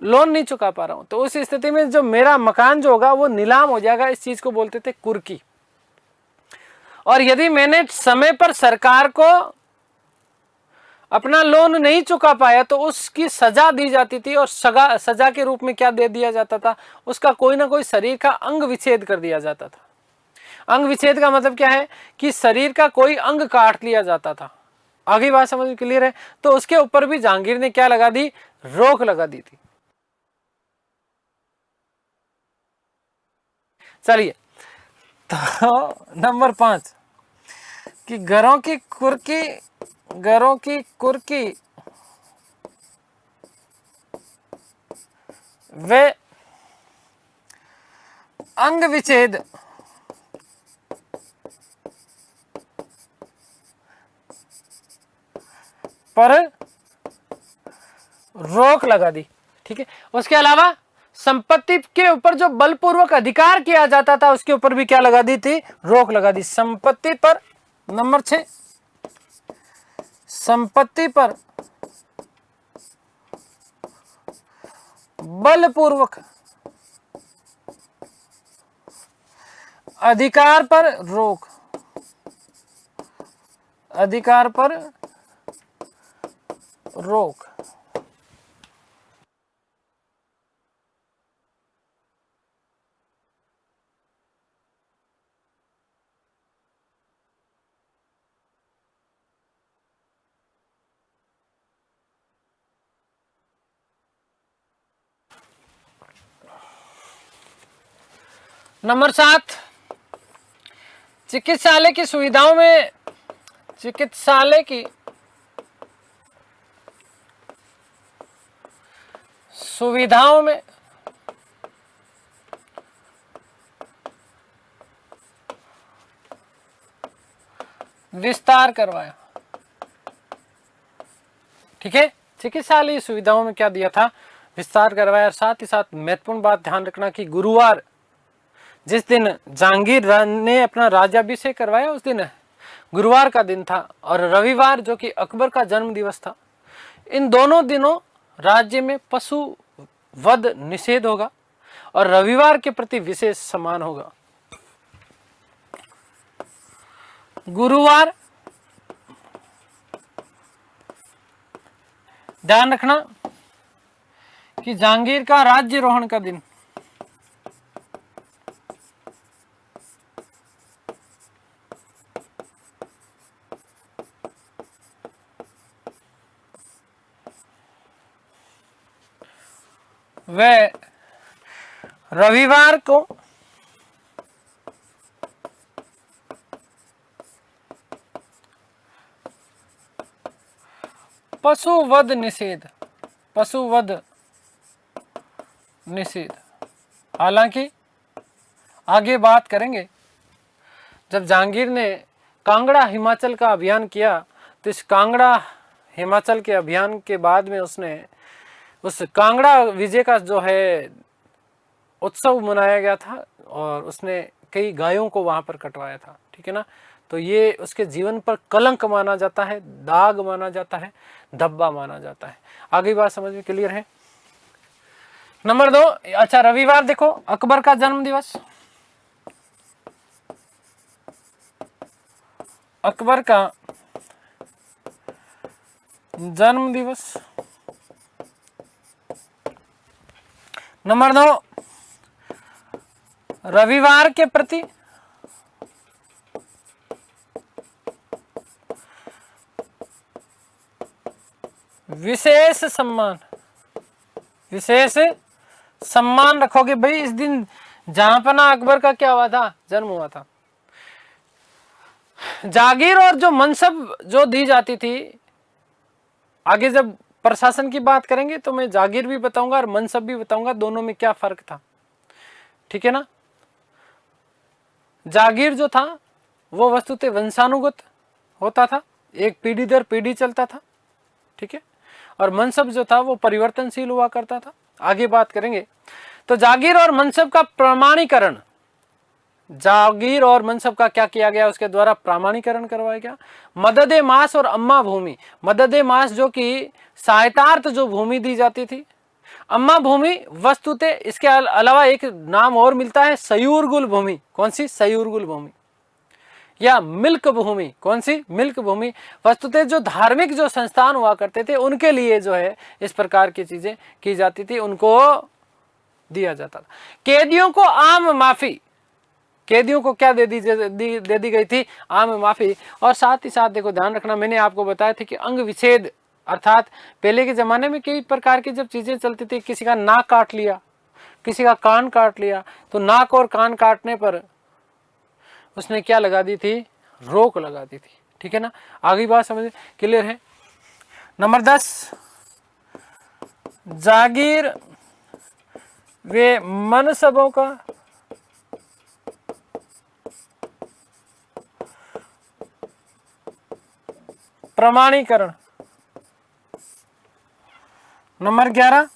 लोन नहीं चुका पा रहा हूं, तो उस स्थिति में जो मेरा मकान जो होगा वो नीलाम हो जाएगा। इस चीज को बोलते थे कुर्की। और यदि मैंने समय पर सरकार को अपना लोन नहीं चुका पाया तो उसकी सजा दी जाती थी, और सजा के रूप में क्या दे दिया जाता था, उसका कोई ना कोई शरीर का अंग विच्छेद कर दिया जाता था। अंग विच्छेद का मतलब क्या है कि शरीर का कोई अंग काट लिया जाता था। आगे बात समझ में क्लियर है। तो उसके ऊपर भी जहांगीर ने क्या लगा दी, रोक लगा दी थी। चलिए, तो नंबर 5 कि घरों की कुर्की वे अंग विच्छेद पर रोक लगा दी। ठीक है, उसके अलावा संपत्ति के ऊपर जो बलपूर्वक अधिकार किया जाता था उसके ऊपर भी क्या लगा दी थी, रोक लगा दी। संपत्ति पर नंबर 6, संपत्ति पर बलपूर्वक अधिकार पर रोक, अधिकार पर रोक। नंबर 7, चिकित्सालय की सुविधाओं में विस्तार करवाया। ठीक है, चिकित्सालय सुविधाओं में क्या दिया था, विस्तार करवाया। और साथ ही साथ महत्वपूर्ण बात ध्यान रखना कि गुरुवार जिस दिन जहांगीर ने अपना राज्याभिषेक करवाया उस दिन गुरुवार का दिन था, और रविवार जो कि अकबर का जन्म दिवस था। इन दोनों दिनों राज्य में पशु वध निषेध होगा और रविवार के प्रति विशेष सम्मान होगा। गुरुवार ध्यान रखना कि जहांगीर का राज्यारोहण का दिन वह रविवार को पशुवध निषेध। हालांकि आगे बात करेंगे, जब जहांगीर ने कांगड़ा हिमाचल का अभियान किया तो इस कांगड़ा हिमाचल के अभियान के बाद में उसने उस कांगड़ा विजय का जो है उत्सव मनाया गया था और उसने कई गायों को वहां पर कटवाया था, ठीक है ना। तो ये उसके जीवन पर कलंक माना जाता है, दाग माना जाता है, धब्बा माना जाता है। आगे बात समझ में क्लियर है। नंबर 2, अच्छा रविवार देखो, अकबर का जन्म दिवस। अकबर का जन्म दिवस। नंबर 2, रविवार के प्रति विशेष सम्मान, विशेष सम्मान रखोगे भाई। इस दिन जहांपना अकबर का क्या हुआ था, जन्म हुआ था। जागीर और जो मनसब जो दी जाती थी, आगे जब प्रशासन की बात करेंगे तो मैं जागीर भी बताऊंगा और मनसब भी बताऊंगा, दोनों में क्या फर्क था, ठीक है ना। जागीर जो था वो वस्तुतः वंशानुगत होता था, एक पीढ़ी दर पीढ़ी चलता था, ठीक है। और मनसब जो था वो परिवर्तनशील हुआ करता था। आगे बात करेंगे तो जागीर और मनसब का प्रमाणीकरण, जागीर और मनसब का क्या किया गया, उसके द्वारा प्रमाणीकरण करवाया गया। मददे मास और अम्मा भूमि, मददे मास जो कि सहायतार्थ जो भूमि दी जाती थी, अम्मा भूमि वस्तुतः इसके अलावा एक नाम और मिलता है सयूरगुल भूमि। कौन सी, सयूरगुल भूमि या मिल्क भूमि। कौन सी, मिल्क भूमि। वस्तुतः जो धार्मिक जो संस्थान हुआ करते थे उनके लिए जो है इस प्रकार की चीजें की जाती थी, उनको दिया जाता था। कैदियों को आम माफी, कैदियों को क्या दे दी गई थी, आम माफी। और साथ ही साथ देखो ध्यान रखना, मैंने आपको बताया था कि अंग विच्छेद, अर्थात पहले के जमाने में कई प्रकार की जब चीजें चलती थी, किसी का नाक काट लिया, किसी का कान काट लिया, तो नाक और कान काटने पर उसने क्या लगा दी थी, रोक लगा दी थी, ठीक है ना। आगे बात समझ क्लियर है। नंबर 10, जागीर वे मनसबों का प्रमाणीकरण। नंबर 11,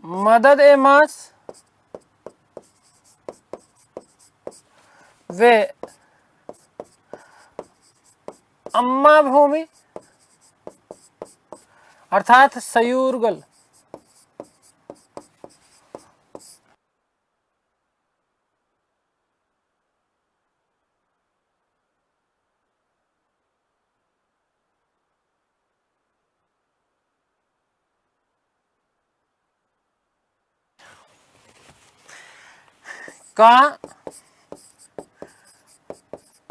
मदद ए मास वे अम्मा भूमि, अर्थात सयूरगल। का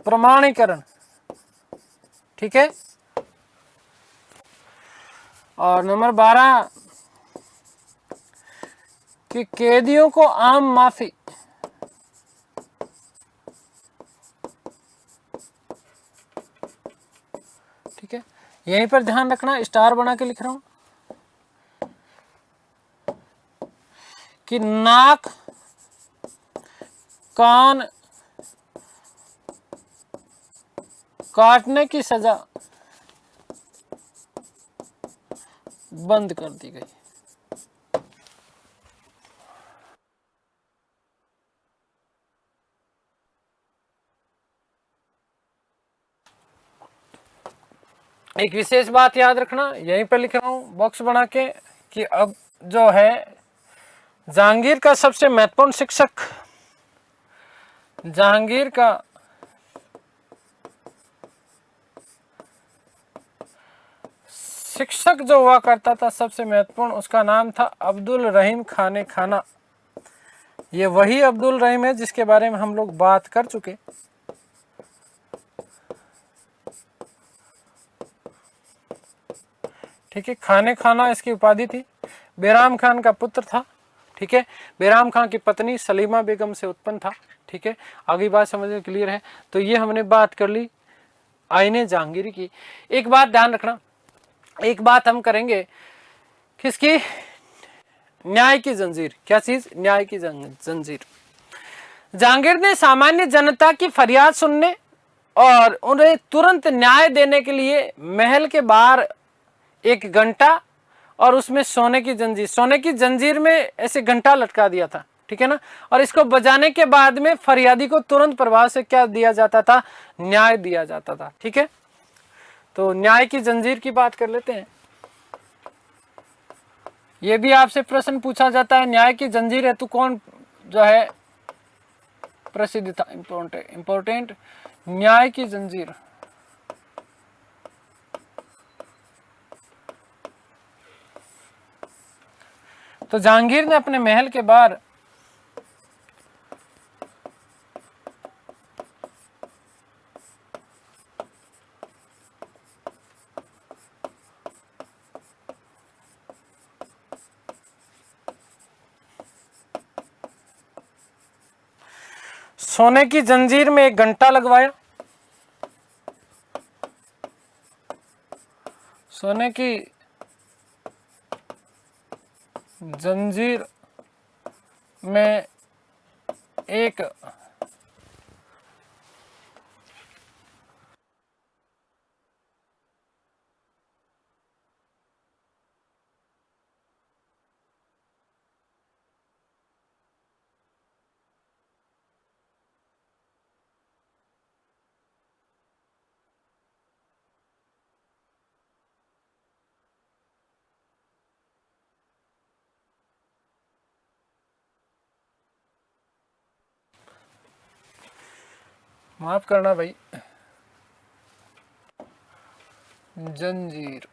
प्रमाणीकरण, ठीक है। और नंबर 12 कि कैदियों को आम माफी, ठीक है। यहीं पर ध्यान रखना, स्टार बना के लिख रहा हूं कि नाक कान काटने की सजा बंद कर दी गई। एक विशेष बात याद रखना, यहीं पर लिख रहा हूं बॉक्स बना के, कि अब जो है जहांगीर का सबसे महत्वपूर्ण शिक्षक, जहांगीर का शिक्षक जो हुआ करता था सबसे महत्वपूर्ण, उसका नाम था अब्दुल रहीम खाने खाना। ये वही अब्दुल रहीम है जिसके बारे में हम लोग बात कर चुके। ठीक है, खाने खाना इसकी उपाधि थी। बैराम खान का पुत्र था, ठीक है। बैराम खान की पत्नी सलीमा बेगम से उत्पन्न था, ठीक है। आगे बात समझने क्लियर है। तो ये हमने बात कर ली आईने जहांगीर की। एक बात ध्यान रखना, एक बात हम करेंगे किसकी, न्याय की जंजीर। क्या चीज, न्याय की जंजीर। जहांगीर ने सामान्य जनता की फरियाद सुनने और उन्हें तुरंत न्याय देने के लिए महल के बाहर एक घंटा और उसमें सोने की जंजीर में ऐसे घंटा लटका दिया था, ठीक है ना। और इसको बजाने के बाद में फरियादी को तुरंत प्रभाव से क्या दिया जाता था, न्याय दिया जाता था, ठीक है। तो न्याय की जंजीर की बात कर लेते हैं। यह भी आपसे प्रश्न पूछा जाता है, न्याय की जंजीर हेतु कौन जो है प्रसिद्ध था। इंपॉर्टेंट न्याय की जंजीर, तो जहांगीर ने अपने महल के बाहर सोने की जंजीर में एक घंटा लगवाया। सोने की जंजीर में एक माफ करना भाई, जंजीर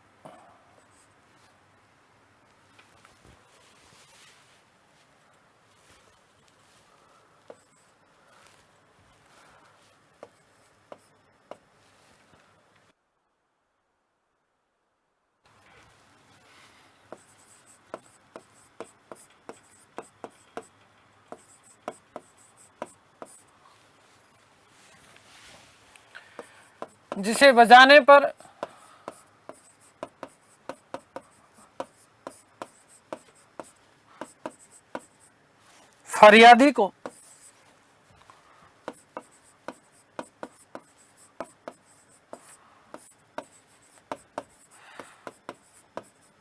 जिसे बजाने पर फरियादी को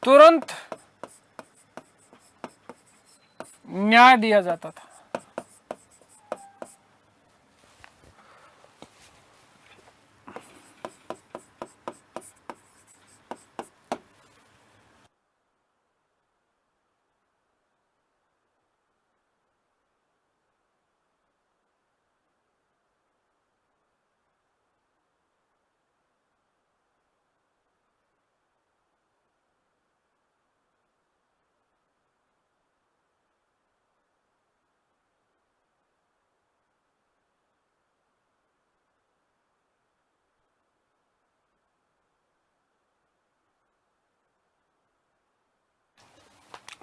तुरंत न्याय दिया जाता था।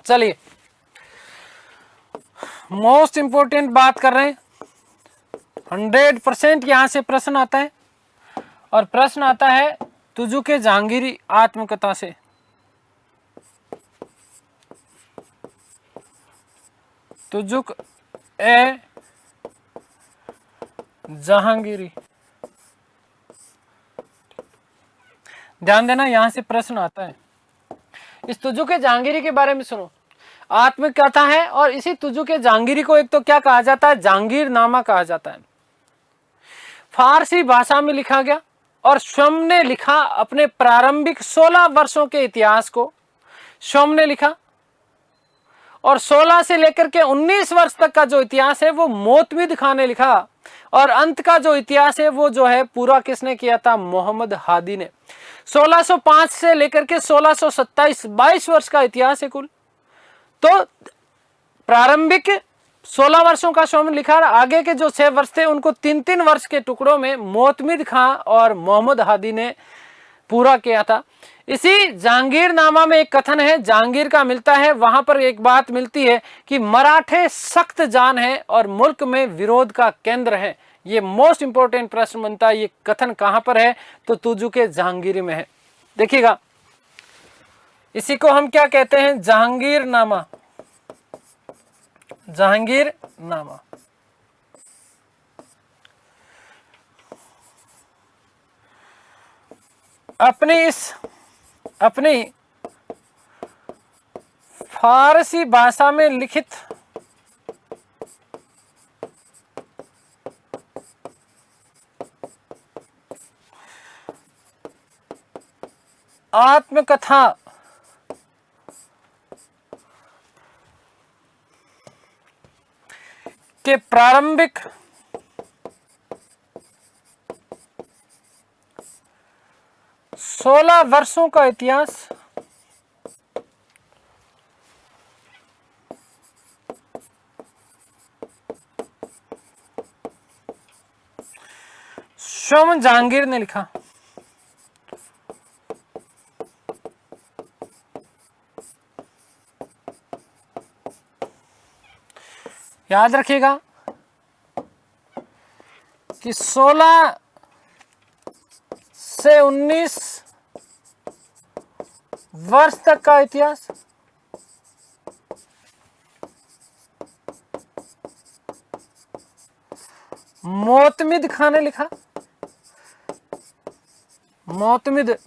चलिए मोस्ट इंपोर्टेंट बात कर रहे हैं, 100% यहां से प्रश्न आता है। और प्रश्न आता है तुजुक ए जहांगीरी आत्मकथा से। तुजुक ए जहांगीरी, ध्यान देना यहां से प्रश्न आता है। इस तुजुक ए जहांगीरी के बारे में सुनो, आत्मकथा है और इसी तुजुक ए जहांगीरी को एक तो क्या कहा जाता है, जहांगीरनामा कहा जाता है। फारसी भाषा में लिखा गया और स्वयं ने लिखा। अपने प्रारंभिक 16 वर्षों के इतिहास को स्वयं ने लिखा और 16 से लेकर के 19 वर्ष तक का जो इतिहास है वो मोतमिद खान ने लिखा। और अंत का जो इतिहास है वो जो है पूरा किसने किया था, मोहम्मद हादी ने। 1605 से लेकर के 1627 22 वर्ष का इतिहास है कुल। तो प्रारंभिक 16 वर्षों का स्वयं लिखा, आगे के जो 6 वर्ष थे उनको 3-3 वर्ष के टुकड़ों में मोतमिद खां और मोहम्मद हादी ने पूरा किया था। इसी जहांगीरनामा में एक कथन है, जहांगीर का मिलता है, वहां पर एक बात मिलती है कि मराठे सख्त जान है और मुल्क में विरोध का केंद्र है। ये मोस्ट इंपोर्टेंट प्रश्न बनता है, ये कथन कहां पर है, तो तुजुक ए जहांगीरी में है। देखिएगा, इसी को हम क्या कहते हैं, जहांगीरनामा। जहांगीरनामा अपनी फारसी भाषा में लिखित आत्मकथा के प्रारंभिक 16 वर्षों का इतिहास शोम जहांगीर ने लिखा। याद रखिएगा कि 16 से 19 वर्ष तक का इतिहास मोतमिद खां ने लिखा। मोतमिद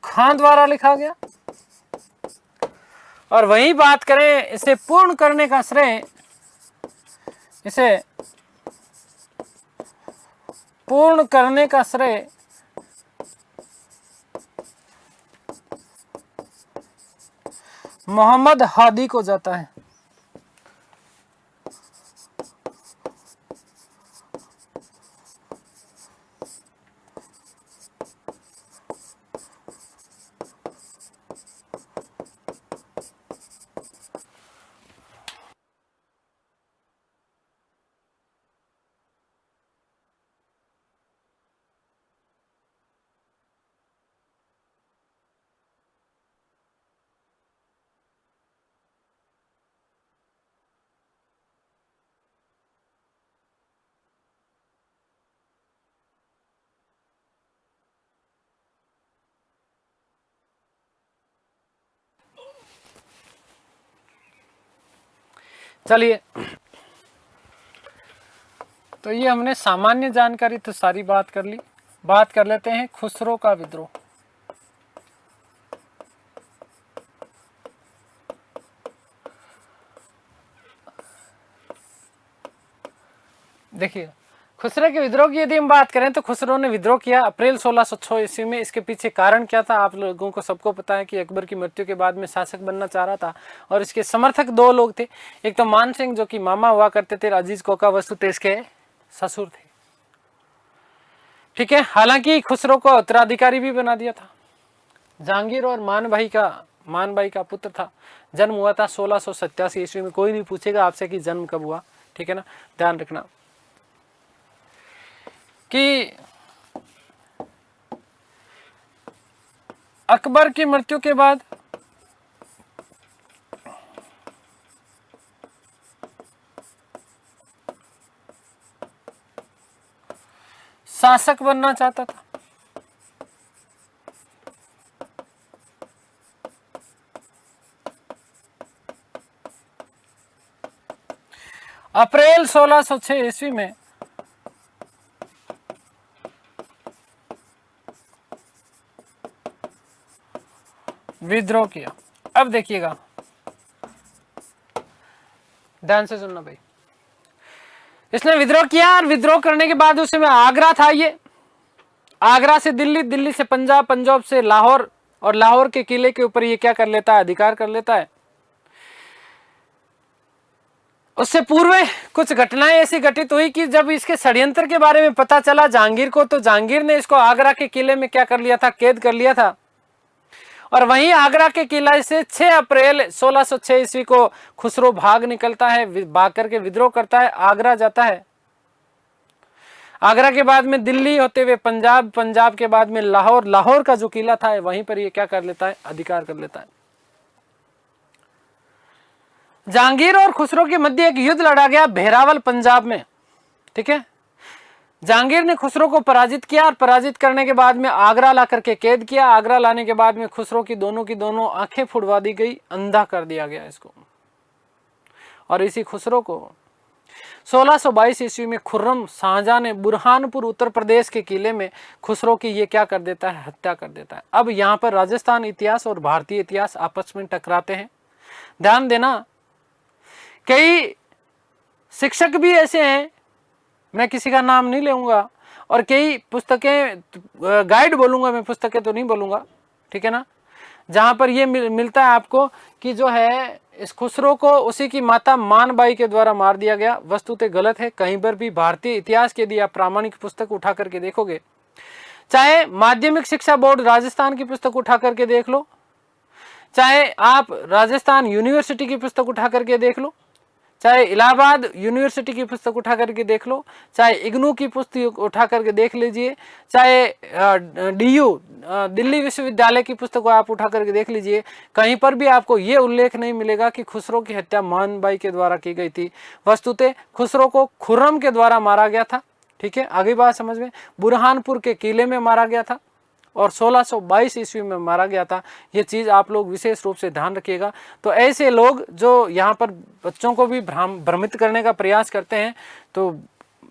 खां द्वारा लिखा गया। और वही बात करें, इसे पूर्ण करने का श्रेय, इसे पूर्ण करने का श्रेय मोहम्मद हादी को जाता है। चलिए, तो ये हमने सामान्य जानकारी तो सारी बात कर ली। बात कर लेते हैं खुसरो का विद्रोह। देखिए, खुसरो के विद्रोह की यदि हम बात करें तो खुसरो ने विद्रोह किया अप्रैल 1606 ईस्वी में। इसके पीछे कारण क्या था, आप लोगों को सबको पता है कि अकबर की मृत्यु के बाद में शासक बनना चाह रहा था और इसके समर्थक दो लोग थे। एक तो मान सिंह जो कि मामा हुआ करते थे, अजीज कोका वस्तुतः इसके ससुर थे। ठीक है, हालांकि खुसरो को उत्तराधिकारी भी बना दिया था। जहांगीर और मान भाई का पुत्र था। जन्म हुआ था 1687 ईस्वी में। कोई नहीं पूछेगा आपसे कि जन्म कब हुआ, ठीक है ना, ध्यान रखना कि अकबर की मृत्यु के बाद शासक बनना चाहता था। अप्रैल 1606 ईस्वी में विद्रोह किया। अब देखिएगा, ध्यान से सुनना भाई। इसने विद्रोह किया और विद्रोह करने के बाद उसमें आगरा था। ये आगरा से दिल्ली, दिल्ली से पंजाब, पंजाब से लाहौर और लाहौर के किले के ऊपर ये क्या कर लेता है, अधिकार कर लेता है। उससे पूर्व कुछ घटनाएं ऐसी घटित हुई कि जब इसके षड्यंत्र के बारे में पता चला जहांगीर को, तो जहांगीर ने इसको आगरा के किले में क्या कर लिया था, कैद कर लिया था। और वहीं आगरा के किला से 6 अप्रैल 1606 ईस्वी को खुसरो भाग निकलता है, भाग करके विद्रोह करता है, आगरा जाता है। आगरा के बाद में दिल्ली होते हुए पंजाब, पंजाब के बाद में लाहौर, लाहौर का जो किला था वहीं पर ये क्या कर लेता है, अधिकार कर लेता है। जहांगीर और खुसरो के मध्य एक युद्ध लड़ा गया भेरावल पंजाब में। ठीक है, जहांगीर ने खुसरो को पराजित किया और पराजित करने के बाद में आगरा ला करके कैद किया। आगरा लाने के बाद में खुसरो की दोनों आंखें फुड़वा दी गई, अंधा कर दिया गया इसको। और इसी खुसरो को 1622 ईस्वी में खुर्रम शाहजहां ने बुरहानपुर उत्तर प्रदेश के किले में खुसरो की ये क्या कर देता है, हत्या कर देता है। अब यहाँ पर राजस्थान इतिहास और भारतीय इतिहास आपस में टकराते हैं। ध्यान देना, कई शिक्षक भी ऐसे हैं, मैं किसी का नाम नहीं लूंगा, और कई पुस्तकें, गाइड बोलूंगा मैं, पुस्तकें तो नहीं बोलूंगा, ठीक है ना, जहां पर ये मिलता है आपको कि जो है इस खुसरो को उसी की माता मानबाई के द्वारा मार दिया गया। वस्तुतः गलत है। कहीं पर भी भारतीय इतिहास के यदि आप प्रामाणिक पुस्तक उठा करके देखोगे, चाहे माध्यमिक शिक्षा बोर्ड राजस्थान की पुस्तक उठा करके देख लो, चाहे आप राजस्थान यूनिवर्सिटी की पुस्तक उठा करके देख लो, चाहे इलाहाबाद यूनिवर्सिटी की पुस्तक उठा करके देख लो, चाहे इग्नू की पुस्तक उठा करके देख लीजिए, चाहे डीयू दिल्ली विश्वविद्यालय की पुस्तक आप उठा करके देख लीजिए, कहीं पर भी आपको ये उल्लेख नहीं मिलेगा कि खुसरो की हत्या मानबाई के द्वारा की गई थी। वस्तुतः खुसरो को खुर्रम के द्वारा मारा गया था। ठीक है, आगे बात समझ में, बुरहानपुर के किले में मारा गया था और 1622 ईस्वी में मारा गया था। ये चीज़ आप लोग विशेष रूप से ध्यान रखिएगा। तो ऐसे लोग जो यहाँ पर बच्चों को भी भ्रमित करने का प्रयास करते हैं, तो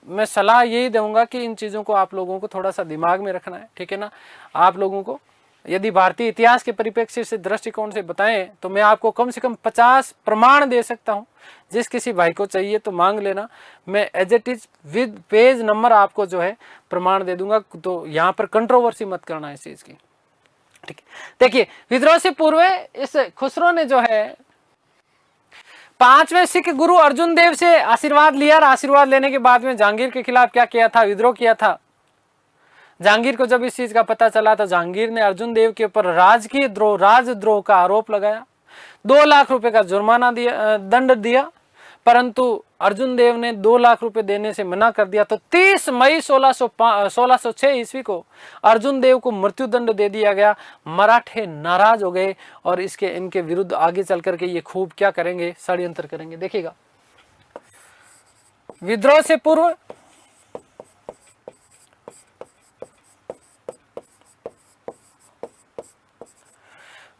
मैं सलाह यही दूंगा कि इन चीज़ों को आप लोगों को थोड़ा सा दिमाग में रखना है, ठीक है ना। आप लोगों को यदि भारतीय इतिहास के परिप्रेक्ष्य से, दृष्टिकोण से बताएं, तो मैं आपको कम से कम 50 प्रमाण दे सकता हूं। जिस किसी भाई को चाहिए तो मांग लेना, मैं as it is with page number आपको जो है प्रमाण दे दूंगा। तो यहाँ पर कंट्रोवर्सी मत करना इस चीज की, ठीक है। देखिए, विद्रोह से पूर्व इस खुसरो ने जो है 5वें सिख गुरु अर्जुन देव से आशीर्वाद लिया, और आशीर्वाद लेने के बाद में जहांगीर के खिलाफ क्या किया था, विद्रोह किया था। जहांगीर को जब इस चीज का पता चला तो जहांगीर ने अर्जुन देव के ऊपर राजकीय द्रोह, राजद्रोह का आरोप लगाया, 2 लाख रुपए का जुर्माना दिया, दंड दिया, परंतु अर्जुन देव ने 2 लाख रुपए देने से मना कर दिया। तो 30 मई 1606 ईस्वी को अर्जुन देव को मृत्युदंड दे दिया गया। मराठे नाराज हो गए और इनके विरुद्ध आगे चल करके ये खूब क्या करेंगे, षड्यंत्र करेंगे। देखिएगा, विद्रोह से पूर्व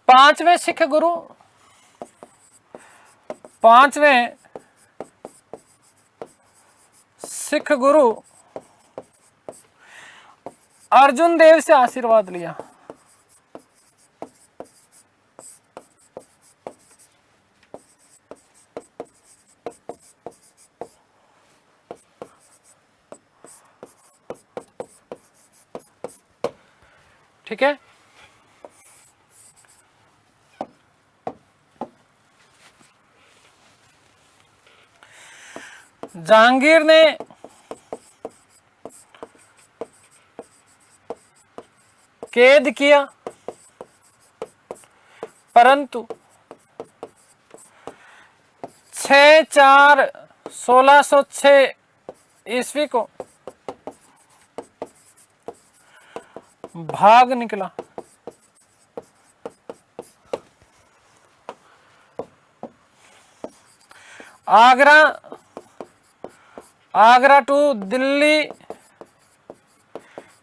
पांचवें सिख गुरु अर्जुन देव से आशीर्वाद लिया। ठीक है, जहांगीर ने कैद किया, परंतु 6/4/1606 ईस्वी को भाग निकला। आगरा टू दिल्ली,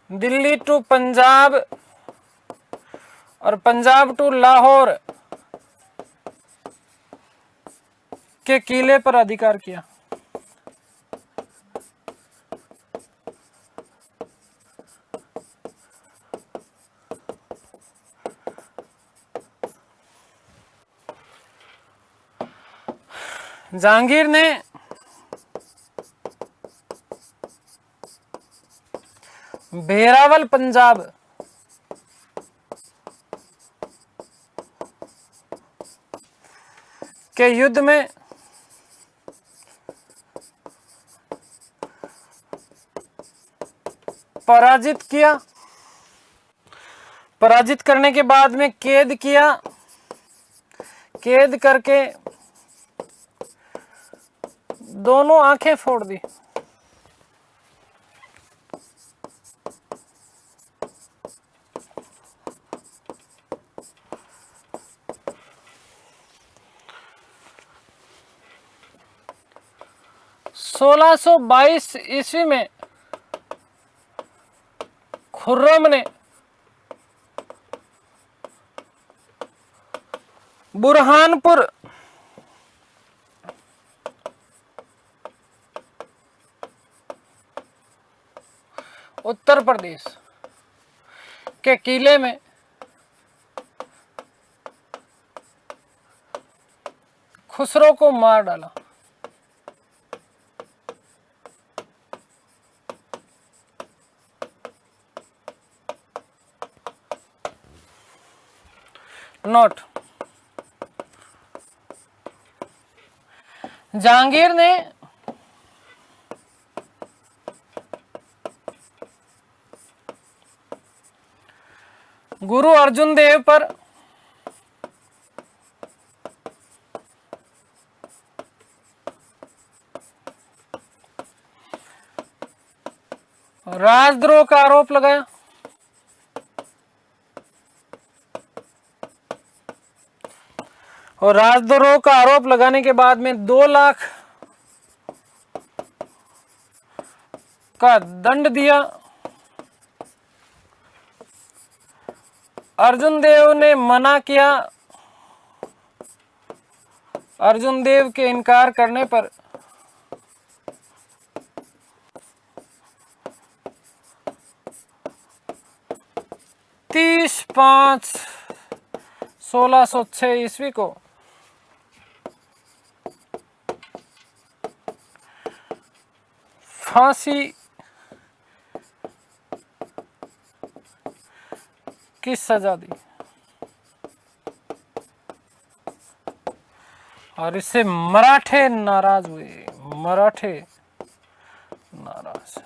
दिल्ली टू पंजाब और पंजाब टू लाहौर के किले पर अधिकार किया। जहांगीर ने भेरावल पंजाब के युद्ध में पराजित किया। पराजित करने के बाद में कैद किया, कैद करके दोनों आंखें फोड़ दी। सोलह सौ 22 ईस्वी में खुर्रम ने बुरहानपुर उत्तर प्रदेश के किले में खुसरो को मार डाला? नोट, जहांगीर ने गुरु अर्जुन देव पर राजद्रोह का आरोप लगाया। और राजद्रोह का आरोप लगाने के बाद में 2 लाख का दंड दिया। अर्जुन देव ने मना किया। अर्जुन देव के इनकार करने पर तीस 5/1606 ईस्वी को फांसी की सजा दी। और इससे मराठे नाराज हुए। मराठे नाराज,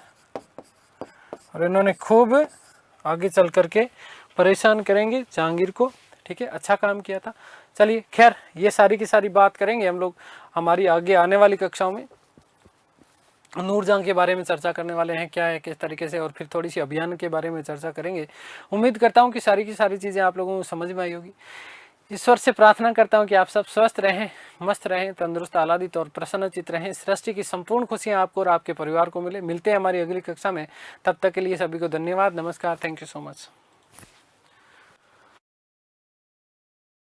और इन्होंने खूब आगे चल करके परेशान करेंगे जहांगीर को। ठीक है, अच्छा काम किया था। चलिए, खैर ये सारी की सारी बात करेंगे हम लोग हमारी आगे आने वाली कक्षाओं में। नूरजहां के बारे में चर्चा करने वाले हैं, क्या है किस तरीके से, और फिर थोड़ी सी अभियान के बारे में चर्चा करेंगे। उम्मीद करता हूं कि सारी की सारी चीज़ें आप लोगों को समझ में आई होगी। ईश्वर से प्रार्थना करता हूं कि आप सब स्वस्थ रहें, मस्त रहें, तंदुरुस्त, आह्लादित और प्रसन्नचित रहें। सृष्टि की संपूर्ण खुशियां आपको और आपके परिवार को मिले। मिलते हैं हमारी अगली कक्षा में, तब तक के लिए सभी को धन्यवाद, नमस्कार, थैंक यू सो मच।